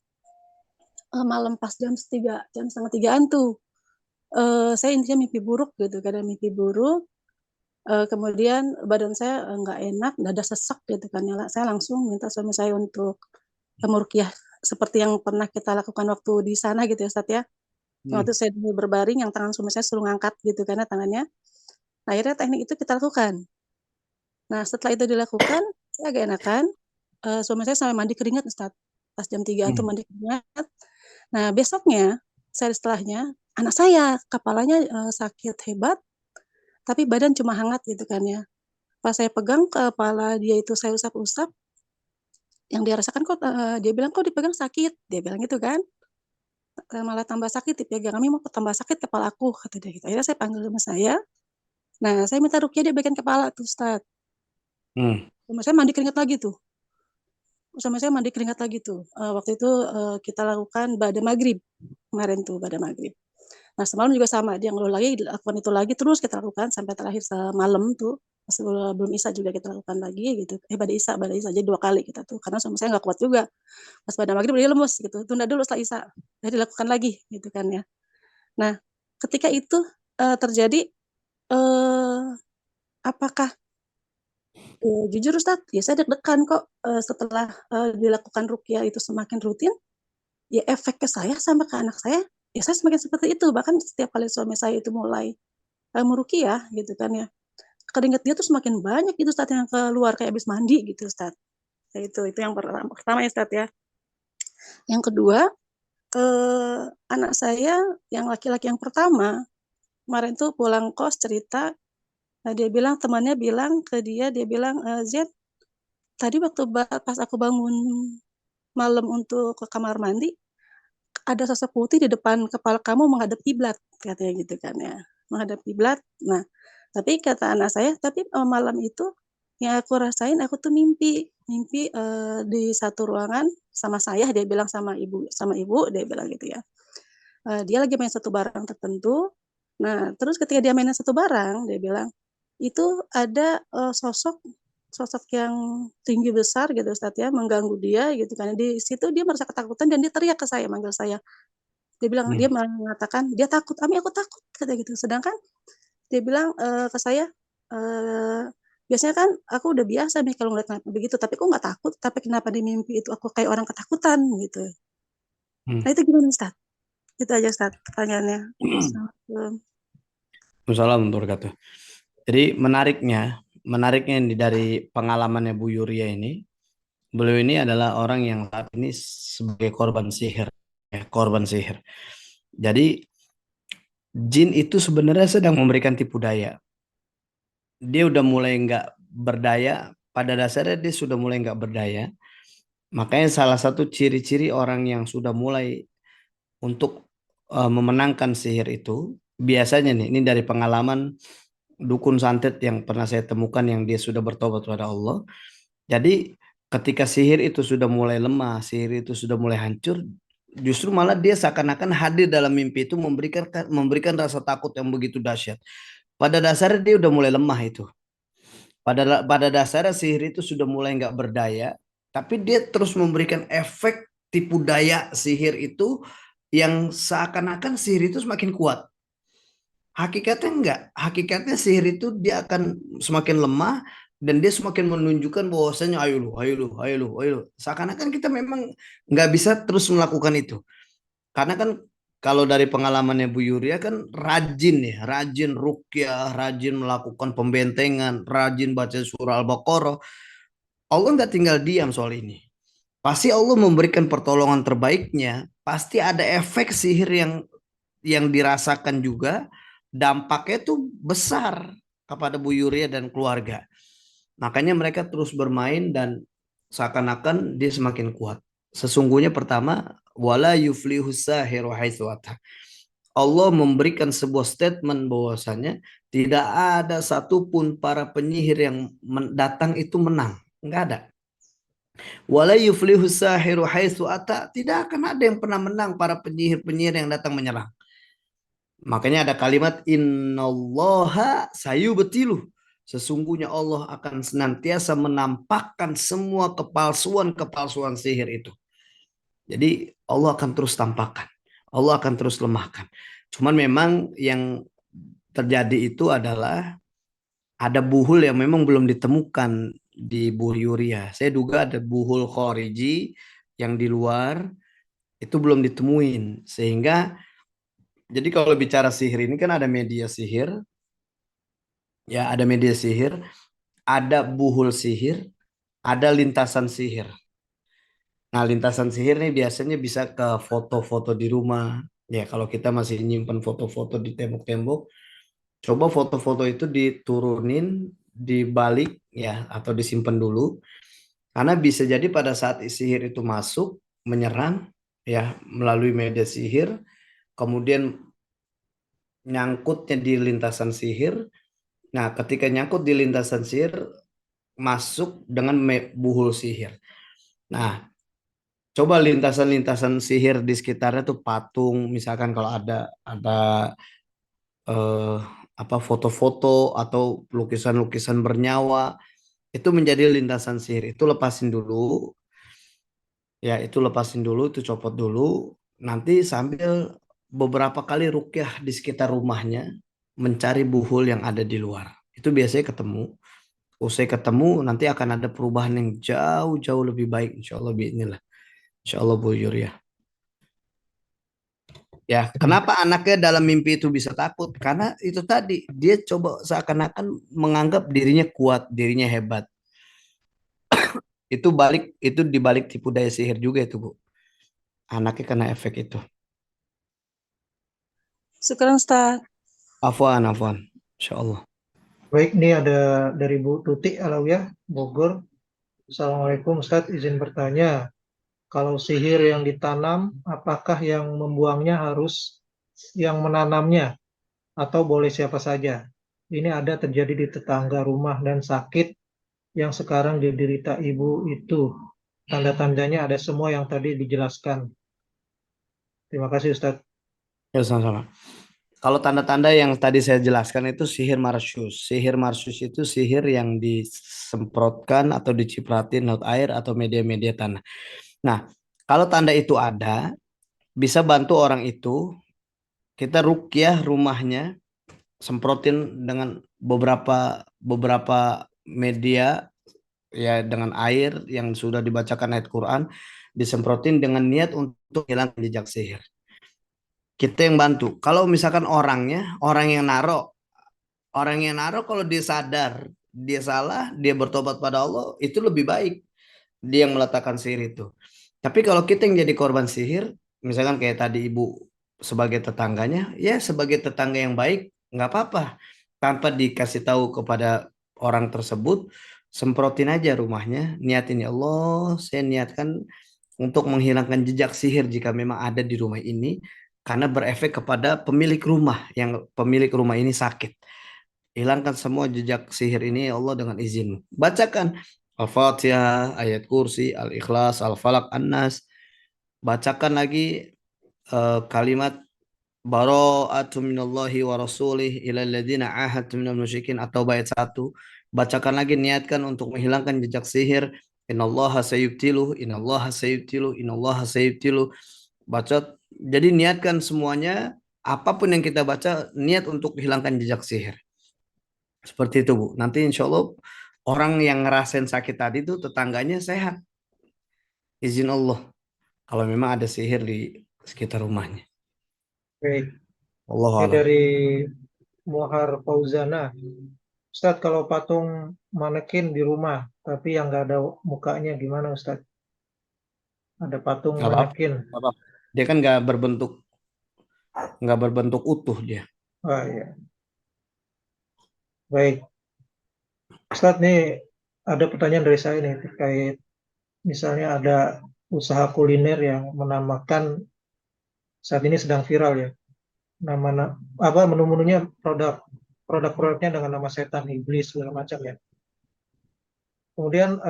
H: malam pas jam setengah tigaan tuh, saya intinya mimpi buruk gitu kan, mimpi buruk. Kemudian badan saya nggak enak, dada sesak gitu kan ya. Saya langsung minta suami saya untuk meruqyah seperti yang pernah kita lakukan waktu di sana gitu ya Ustaz ya. Waktu saya dulu berbaring, yang tangan suami saya suruh ngangkat gitu karena tangannya. Nah, akhirnya teknik itu kita lakukan. Nah, setelah itu dilakukan, saya agak enakan. Suami saya sampai mandi keringat Ustaz. Pas jam 3 tuh mandi keringat. Nah, besoknya, sehari setelahnya, anak saya kepalanya sakit hebat, tapi badan cuma hangat gitu kan ya. Pas saya pegang kepala dia itu saya usap-usap, yang dia rasakan kok, dia bilang kok dipegang sakit, dia bilang gitu kan. Malah tambah sakit dipegang, kami mau tambah sakit kepala aku, kata dia gitu. Akhirnya saya panggil rumah saya. Nah, saya minta ruqyah dia bagian kepala tuh Ustaz. Suami saya mandi keringat lagi tuh. Suami saya mandi keringat lagi tuh. Waktu itu kita lakukan pada maghrib kemarin tuh pada maghrib. Nah semalam juga sama, dia ngeluh lagi, lakukan itu lagi terus kita lakukan sampai terakhir semalam tuh, sebelum Isya juga kita lakukan lagi gitu. Pada Isya jadi 2 kali kita tuh, karena suami saya nggak kuat juga. Pas pada maghrib dia lemes gitu, tunda dulu setelah Isya, jadi lakukan lagi gitu kan ya. Nah ketika itu terjadi, apakah jujur Ustaz, ya saya deg-degan kok setelah dilakukan ruqyah itu semakin rutin, ya efek ke saya sama ke anak saya, ya saya semakin seperti itu. Bahkan setiap kali suami saya itu mulai meruqyah gitu kan ya, keringat dia tuh semakin banyak gitu Ustaz yang keluar kayak habis mandi gitu Ustaz. Ya itu yang pertama ya Ustaz ya. Yang kedua, anak saya yang laki-laki yang pertama, kemarin tuh pulang kos cerita, dia bilang temannya bilang ke dia bilang, "Z, tadi waktu pas aku bangun malam untuk ke kamar mandi, ada sosok putih di depan kepala kamu menghadap kiblat," katanya gitu kan ya, menghadap kiblat. Nah, tapi kata anak saya, "Tapi malam itu yang aku rasain aku tuh mimpi, di satu ruangan sama saya," dia bilang, sama ibu dia bilang gitu ya. Dia lagi main satu barang tertentu. Nah, terus ketika dia mainan satu barang, dia bilang, itu ada sosok sosok yang tinggi besar gitu Ustaz ya, mengganggu dia gitu kan. Di situ dia merasa ketakutan dan dia teriak ke saya, manggil saya. Dia bilang, dia malah mengatakan, dia takut, "Ami aku takut," katanya gitu. Sedangkan dia bilang ke saya, "Biasanya kan aku udah biasa nih kalau ngeliat begitu, tapi kok nggak takut, tapi kenapa di mimpi itu aku kayak orang ketakutan," gitu. Nah itu gimana Ustaz? Itu aja Ustaz pertanyaannya. Assalamualaikum.
C: Assalamualaikum warahmatullahi wabarakatuh. Jadi menariknya ini dari pengalamannya Bu Yuria ini, beliau ini adalah orang yang saat ini sebagai korban sihir, korban sihir. Jadi jin itu sebenarnya sedang memberikan tipu daya. Dia udah mulai nggak berdaya, pada dasarnya dia sudah mulai nggak berdaya. Makanya salah satu ciri-ciri orang yang sudah mulai untuk memenangkan sihir itu, biasanya nih, ini dari pengalaman dukun santet yang pernah saya temukan yang dia sudah bertobat kepada Allah. Jadi ketika sihir itu sudah mulai lemah, sihir itu sudah mulai hancur, justru malah dia seakan-akan hadir dalam mimpi itu memberikan rasa takut yang begitu dahsyat. Pada dasarnya dia udah mulai lemah itu. Pada dasarnya sihir itu sudah mulai nggak berdaya, tapi dia terus memberikan efek tipu daya sihir itu yang seakan-akan sihir itu semakin kuat. Hakikatnya enggak. Hakikatnya sihir itu dia akan semakin lemah dan dia semakin menunjukkan bahwasanya ayo lu, ayo lu, ayo lu, ayo lu. Seakan-akan kita memang nggak bisa terus melakukan itu. Karena kan kalau dari pengalamannya Bu Yuria kan rajin ya, rajin ruqyah, rajin melakukan pembentengan, rajin baca surah Al-Baqarah. Allah nggak tinggal diam soal ini. Pasti Allah memberikan pertolongan terbaiknya. Pasti ada efek sihir yang dirasakan juga, dampaknya tuh besar kepada Bu Yuria dan keluarga. Makanya mereka terus bermain dan seakan-akan dia semakin kuat. Sesungguhnya pertama, wala yuflihu sahiru haitsu ata. Allah memberikan sebuah statement bahwasanya tidak ada satupun para penyihir yang datang itu menang. Enggak ada. Wala yuflihu sahiru haitsu ata. Tidak akan ada yang pernah menang para penyihir-penyihir yang datang menyerang. Makanya ada kalimat innallaha sayubtilu. Sesungguhnya Allah akan senantiasa menampakkan semua kepalsuan-kepalsuan sihir itu. Jadi Allah akan terus tampakkan. Allah akan terus lemahkan. Cuman memang yang terjadi itu adalah ada buhul yang memang belum ditemukan di Bu Yuria. Saya duga ada buhul khariji yang di luar itu belum ditemuin. Sehingga jadi kalau bicara sihir ini kan ada media sihir, ya ada media sihir, ada buhul sihir, ada lintasan sihir. Nah, lintasan sihir nih biasanya bisa ke foto-foto di rumah. Ya, kalau kita masih nyimpen foto-foto di tembok-tembok, coba foto-foto itu diturunin, dibalik ya atau disimpan dulu. Karena bisa jadi pada saat sihir itu masuk, menyerang ya melalui media sihir, kemudian nyangkutnya di lintasan sihir. Nah, ketika nyangkut di lintasan sihir, masuk dengan buhul sihir. Nah, coba lintasan-lintasan sihir di sekitarnya tuh patung, misalkan kalau ada eh, apa foto-foto atau lukisan-lukisan bernyawa, itu menjadi lintasan sihir. Itu lepasin dulu, ya itu lepasin dulu, itu copot dulu. Nanti sambil beberapa kali rukyah di sekitar rumahnya, mencari buhul yang ada di luar. Itu biasanya ketemu. Usai ketemu nanti akan ada perubahan yang jauh-jauh lebih baik insya Allah biinilah. Insya Allah Bu Yuria. Ya, kenapa anaknya dalam mimpi itu bisa takut? Karena itu tadi dia coba seakan-akan menganggap dirinya kuat, dirinya hebat. Itu dibalik tipu daya sihir juga itu Bu. Anaknya kena efek itu.
H: Sekarang Ustaz.
C: Afwan, afwan. Insya Allah.
B: Baik, ini ada dari Bu Tuti Alawiyah, Bogor. Assalamualaikum Ustaz, izin bertanya. Kalau sihir yang ditanam, apakah yang membuangnya harus yang menanamnya atau boleh siapa saja? Ini ada terjadi di tetangga rumah dan sakit yang sekarang diderita ibu itu. Tanda-tandanya ada semua yang tadi dijelaskan. Terima kasih Ustaz.
C: Ya, sama-sama. Kalau tanda-tanda yang tadi saya jelaskan itu sihir marsyus. Sihir marsyus itu sihir yang disemprotkan atau dicipratin laut air atau media-media tanah. Nah, kalau tanda itu ada, bisa bantu orang itu, kita rukyah rumahnya, semprotin dengan beberapa media ya dengan air yang sudah dibacakan ayat Quran, disemprotin dengan niat untuk hilangkan jejak sihir. Kita yang bantu. Kalau misalkan orang yang naro kalau dia sadar, dia salah, dia bertobat pada Allah, itu lebih baik dia yang meletakkan sihir itu. Tapi kalau kita yang jadi korban sihir, misalkan kayak tadi ibu sebagai tetangganya, ya sebagai tetangga yang baik, nggak apa-apa. Tanpa dikasih tahu kepada orang tersebut, semprotin aja rumahnya, niatin ya Allah, saya niatkan untuk menghilangkan jejak sihir jika memang ada di rumah ini, karena berefek kepada pemilik rumah, yang pemilik rumah ini sakit. Hilangkan semua jejak sihir ini ya Allah dengan izin. Bacakan Al-Fatihah, ayat kursi, Al-Ikhlas, Al-Falaq, An-Nas. Bacakan lagi kalimat bara'atu minallahi wa rasulih ilal ladzina ahadtu minal musyrikin atau bait 1. Bacakan lagi, niatkan untuk menghilangkan jejak sihir. Innallaha sayubtilu, innallaha sayubtilu, innallaha sayubtilu. Baca, jadi niatkan semuanya, apapun yang kita baca, niat untuk hilangkan jejak sihir. Seperti itu Bu. Nanti insya Allah orang yang ngerasain sakit tadi itu tetangganya sehat. Izin Allah. Kalau memang ada sihir di sekitar rumahnya.
B: Baik,
C: Allah
B: ini
C: alam.
B: dari Muhar Fauzana. Ustaz, kalau patung manekin di rumah, tapi yang nggak ada mukanya gimana Ustaz? Ada patung
C: Nggak apa-apa.
B: manekin.
C: Nggak apa-apa. Dia kan nggak berbentuk utuh dia.
B: Oh iya. Baik. Ustaz, nih ada pertanyaan dari saya nih terkait misalnya ada usaha kuliner yang menamakan saat ini sedang viral ya. Menu-menunya produk-produknya dengan nama setan, iblis segala macam ya. Kemudian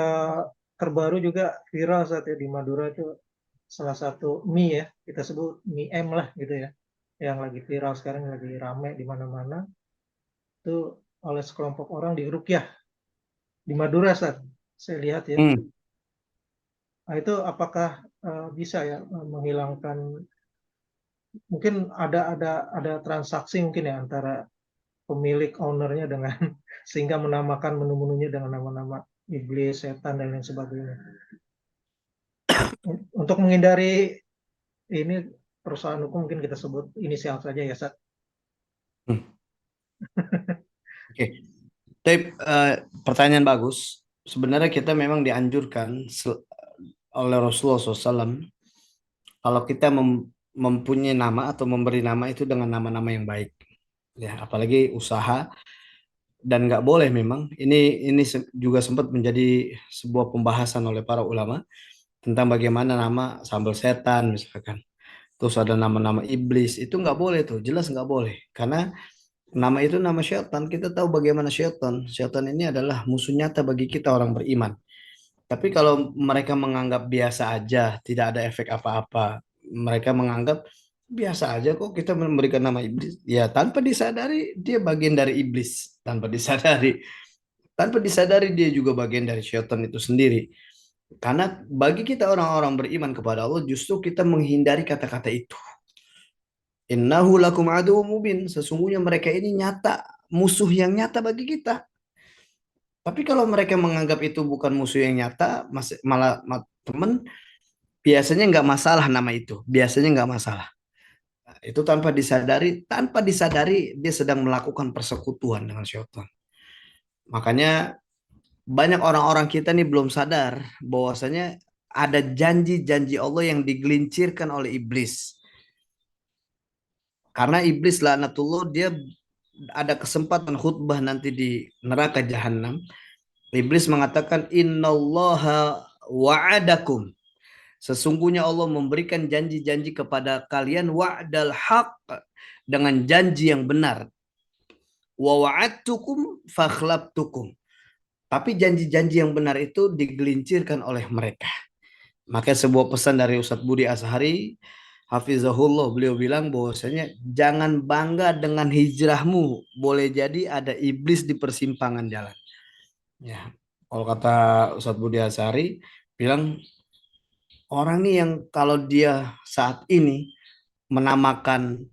B: terbaru juga viral saat ya di Madura itu salah satu mie ya, kita sebut mie M lah gitu ya, yang lagi viral sekarang, lagi rame di mana-mana, itu oleh sekelompok orang di Rukyah di Madura saat saya lihat ya.
C: Hmm.
B: Nah, itu apakah bisa ya menghilangkan, mungkin ada transaksi mungkin ya antara pemilik ownernya dengan sehingga menamakan menu-menunya dengan nama-nama iblis, setan dan lain sebagainya. Untuk menghindari ini perusahaan hukum mungkin kita sebut inisial saja ya, Sat.
C: Hmm. Oke. Tapi pertanyaan bagus. Sebenarnya kita memang dianjurkan oleh Rasulullah SAW kalau kita mempunyai nama atau memberi nama itu dengan nama-nama yang baik. Ya, apalagi usaha, dan nggak boleh memang. Ini juga sempat menjadi sebuah pembahasan oleh para ulama tentang bagaimana nama sambal setan misalkan. Terus ada nama-nama iblis, itu nggak boleh tuh, jelas nggak boleh. Karena nama itu nama syaitan, kita tahu bagaimana syaitan. Syaitan ini adalah musuh nyata bagi kita orang beriman. Tapi kalau mereka menganggap biasa aja, tidak ada efek apa-apa, mereka menganggap biasa aja kok kita memberikan nama iblis. Ya tanpa disadari dia bagian dari iblis, tanpa disadari. Tanpa disadari dia juga bagian dari syaitan itu sendiri. Karena bagi kita orang-orang beriman kepada Allah, justru kita menghindari kata-kata itu. Innahu lakum aduwwum mubin. Sesungguhnya mereka ini nyata, musuh yang nyata bagi kita. Tapi kalau mereka menganggap itu bukan musuh yang nyata, malah teman, biasanya nggak masalah nama itu. Biasanya nggak masalah. Nah, itu tanpa disadari dia sedang melakukan persekutuan dengan syaitan. Makanya banyak orang-orang kita nih belum sadar bahwasanya ada janji-janji Allah yang digelincirkan oleh iblis. Karena iblis laknatullah dia ada kesempatan khutbah nanti di neraka jahanam. Iblis mengatakan innallaha wa'adakum. Sesungguhnya Allah memberikan janji-janji kepada kalian wa'dal haq, dengan janji yang benar. Wa wa'adtukum fakhlaftukum. Tapi janji-janji yang benar itu digelincirkan oleh mereka. Maka sebuah pesan dari Ustadz Budi Ashari Hafizahullah, beliau bilang bahwasanya jangan bangga dengan hijrahmu, boleh jadi ada iblis di persimpangan jalan. Ya, kalau kata Ustadz Budi Ashari bilang orang nih yang kalau dia saat ini menamakan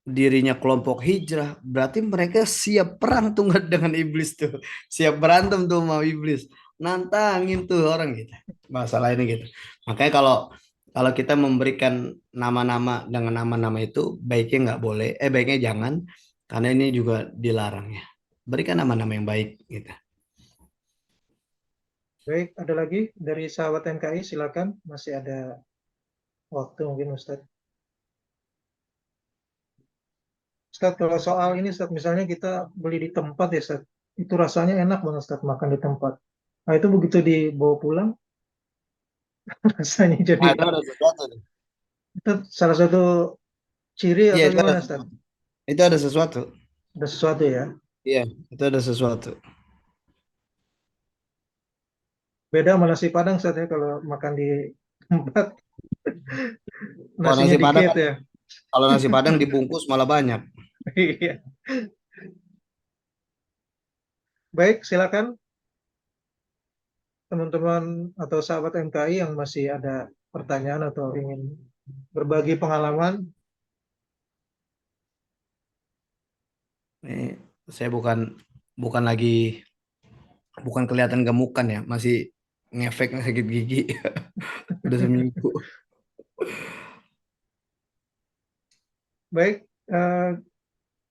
C: dirinya kelompok hijrah, berarti mereka siap perang tuh dengan iblis tuh, siap berantem tuh sama iblis, nantangin tuh orang gitu. Masalah ini gitu. Makanya kalau kita memberikan nama-nama dengan nama-nama itu baiknya nggak boleh, baiknya jangan, karena ini juga dilarang ya. Berikan nama-nama yang baik gitu.
B: Baik, ada lagi dari sahabat MKI, silakan, masih ada waktu mungkin Ustadz. Ustadz, kalau soal ini Ustadz, misalnya kita beli di tempat ya Ustadz, itu rasanya enak banget Ustadz makan di tempat. Nah itu begitu dibawa pulang, rasanya jadi,
C: Nah, itu ada sesuatu.
B: itu salah satu ciri
C: Iya,
B: atau
C: itu ada
B: gimana Ustadz?
C: sesuatu. Itu ada sesuatu.
B: Ada sesuatu ya.
C: Iya, itu ada sesuatu.
B: Beda sama nasi Padang Ustadz ya, kalau makan di tempat
C: Kalau
B: nasinya
C: nasi Padang,
B: dikit ya.
C: kalau nasi Padang dibungkus malah banyak.
B: Iya. Baik, silakan teman-teman atau sahabat MKI yang masih ada pertanyaan atau ingin berbagi pengalaman.
C: Ini saya bukan lagi, bukan kelihatan gemukan ya, masih ngefek sakit gigi. Udah seminggu.
B: Baik,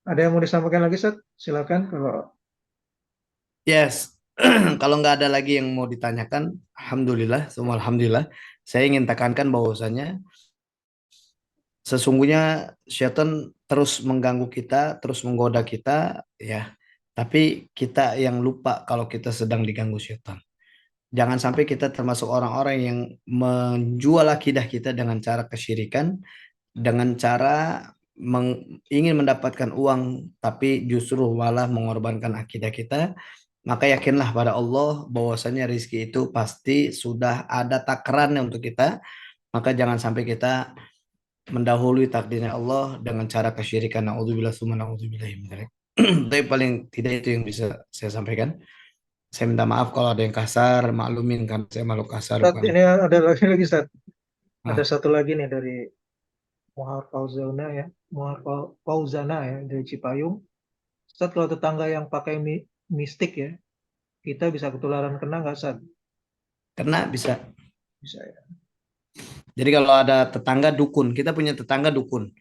B: ada yang mau disampaikan lagi, Seth? Silakan kalau
C: Yes. Kalau nggak ada lagi yang mau ditanyakan, alhamdulillah, semua alhamdulillah. Saya ingin tekankan bahwasanya sesungguhnya syaitan terus mengganggu kita, terus menggoda kita, ya. Tapi kita yang lupa kalau kita sedang diganggu syaitan. Jangan sampai kita termasuk orang-orang yang menjual akidah kita dengan cara kesyirikan, dengan cara ingin mendapatkan uang, tapi justru malah mengorbankan akidah kita. maka yakinlah pada Allah bahwasanya rizki itu pasti sudah ada takarannya untuk kita. Maka jangan sampai kita mendahului takdirnya Allah dengan cara kesyirikan. Naudzubillah tsumma naudzubillah min dzalik. Tapi paling tidak itu yang bisa saya sampaikan. Saya minta maaf kalau ada yang kasar, maklumin kan saya makhluk kasar
B: Ustaz,
C: bukan.
B: ini ada lagi Ustaz. Ada
C: Ah,
B: satu lagi nih dari Muhar Fauzana ya, Fauzana ya dari Cipayung. Ustaz, kalau tetangga yang pakai mistik ya, kita bisa ketularan kena nggak Ustaz?
C: karena bisa.
B: Bisa ya.
C: Jadi kalau ada tetangga dukun, kita punya tetangga dukun.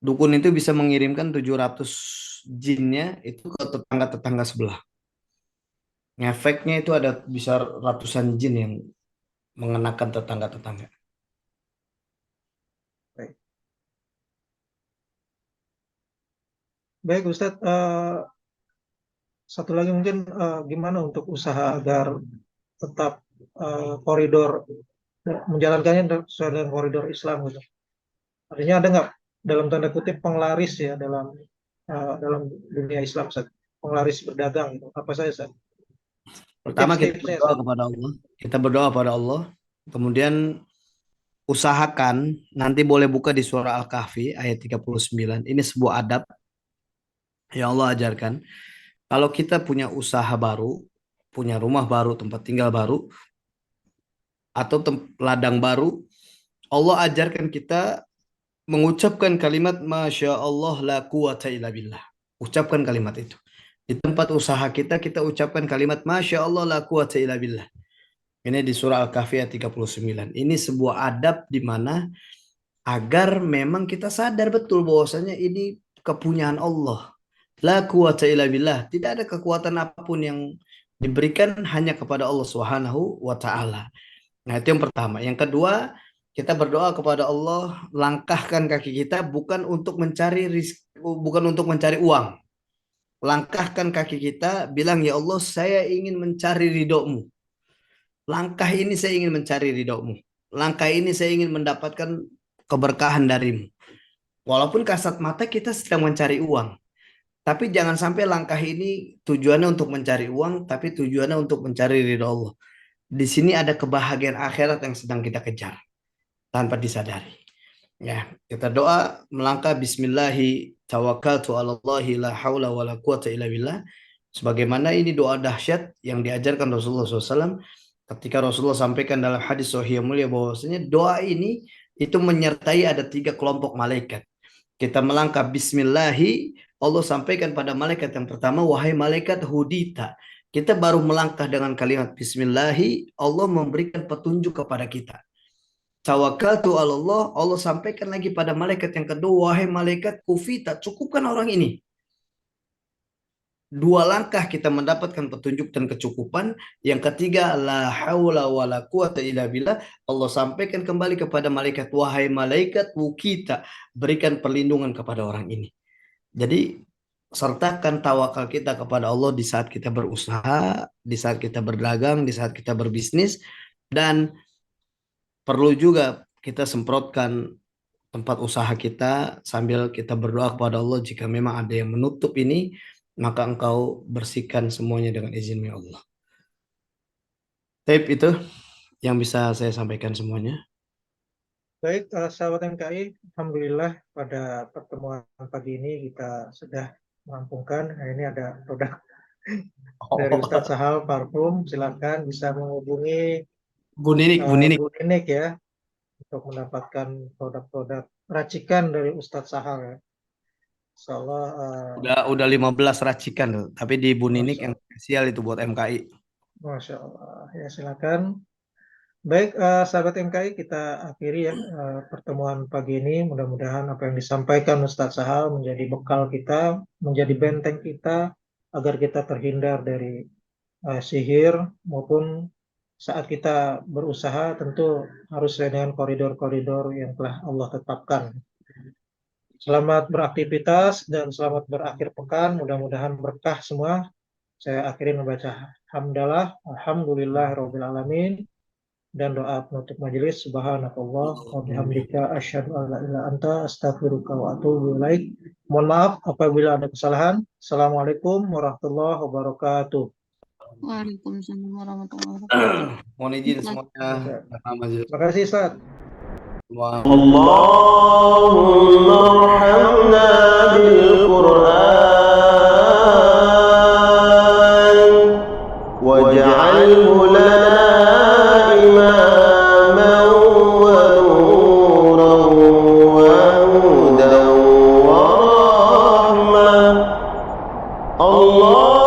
C: Dukun itu bisa mengirimkan 700 jinnya itu ke tetangga-tetangga sebelah. Ngefeknya itu ada bisa ratusan jin yang mengenakan tetangga-tetangga.
B: Baik, baik Ustaz. Satu lagi mungkin gimana untuk usaha agar tetap koridor menjalankannya sesuai dengan koridor Islam gitu. Artinya ada nggak dalam tanda kutip penglaris ya dalam dunia Islam Ustaz? Penglaris berdagang gitu. Apa saja Ustaz?
C: Pertama kita
B: Tips-tipsnya
C: berdoa
B: Ustaz.
C: kepada Allah. Kita berdoa pada Allah. Kemudian usahakan nanti boleh buka di surah Al-Kahfi ayat 39. Ini sebuah adab yang Allah ajarkan. Kalau kita punya usaha baru, punya rumah baru, tempat tinggal baru, atau ladang baru, Allah ajarkan kita mengucapkan kalimat Masya Allah la quwata illa billah. Ucapkan kalimat itu. Di tempat usaha kita, kita ucapkan kalimat Masya Allah la quwata illa billah. Ini di surah Al-Kahfi ayat 39. Ini sebuah adab di mana agar memang kita sadar betul bahwasanya ini kepunyaan Allah. La quwata illa billah. Tidak ada kekuatan apapun yang diberikan hanya kepada Allah Subhanahu wa taala. Nah, itu yang pertama. Yang kedua, kita berdoa kepada Allah, langkahkan kaki kita bukan untuk mencari bukan untuk mencari uang. Langkahkan kaki kita, bilang ya Allah, saya ingin mencari ridhomu. Langkah ini saya ingin mencari ridhomu. Langkah ini saya ingin mendapatkan keberkahan darimu. Walaupun kasat mata kita sedang mencari uang. Tapi jangan sampai langkah ini tujuannya untuk mencari uang, tapi tujuannya untuk mencari ridho Allah. Di sini ada kebahagiaan akhirat yang sedang kita kejar tanpa disadari. Ya, kita doa melangkah bismillahi tawakkaltu 'alallahi la haula wala quwata illa billah. Sebagaimana ini doa dahsyat yang diajarkan Rasulullah SAW ketika Rasulullah sampaikan dalam hadis sahih yang mulia bahwasanya doa ini itu menyertai ada 3 kelompok malaikat. Kita melangkah bismillahi, Allah sampaikan pada malaikat yang pertama, wahai malaikat hudita. Kita baru melangkah dengan kalimat bismillahi, Allah memberikan petunjuk kepada kita. Tawakkaltu Allah, Allah sampaikan lagi pada malaikat yang kedua, wahai malaikat kufita, cukupkan orang ini. 2 langkah kita mendapatkan petunjuk dan kecukupan. Yang ketiga, la haula wa la quwata illa billah. Allah sampaikan kembali kepada malaikat, wahai malaikat wukita, berikan perlindungan kepada orang ini. Jadi sertakan tawakal kita kepada Allah di saat kita berusaha, di saat kita berdagang, di saat kita berbisnis, dan perlu juga kita semprotkan tempat usaha kita sambil kita berdoa kepada Allah jika memang ada yang menutup ini, maka engkau bersihkan semuanya dengan izin Allah. Tape itu yang bisa saya sampaikan semuanya.
B: Baik, sahabat MKI, Alhamdulillah pada pertemuan pagi ini kita sudah merampungkan. Nah, ini ada produk dari Ustadz Sahal Parfum. Silakan bisa menghubungi
C: Bu Ninik, Bu Ninik.
B: Bu Ninik ya untuk mendapatkan produk-produk racikan dari Ustadz Sahal ya. Insya Allah,
C: Udah 15 racikan tuh, tapi di Bu Ninik
B: Masya
C: yang spesial itu buat MKI.
B: Masya Allah. Ya silakan. Baik, sahabat MKI, kita akhiri ya pertemuan pagi ini. Mudah-mudahan apa yang disampaikan Ustadz Sahal menjadi bekal kita, menjadi benteng kita, agar kita terhindar dari sihir maupun saat kita berusaha tentu harus sesuai dengan koridor-koridor yang telah Allah tetapkan. Selamat beraktivitas dan selamat berakhir pekan. Mudah-mudahan berkah semua. Saya akhiri membaca hamdalah, alhamdulillah, rabbil alamin. dan doa penutup majelis. Subhanakallah wa bihamdika asyhadu an la ilaha illa anta astaghfiruka wa atubu ilaik. Mohon maaf apabila ada kesalahan. Assalamualaikum warahmatullahi wabarakatuh.
I: Waalaikumsalam warahmatullahi wabarakatuh.
C: Mohon izin semuanya.
B: Terima kasih Ustaz.
C: Semua.
J: اللهم ارحمنا بالقرآن واجعله لنا إماما ونورا وهدى ورحمة. الله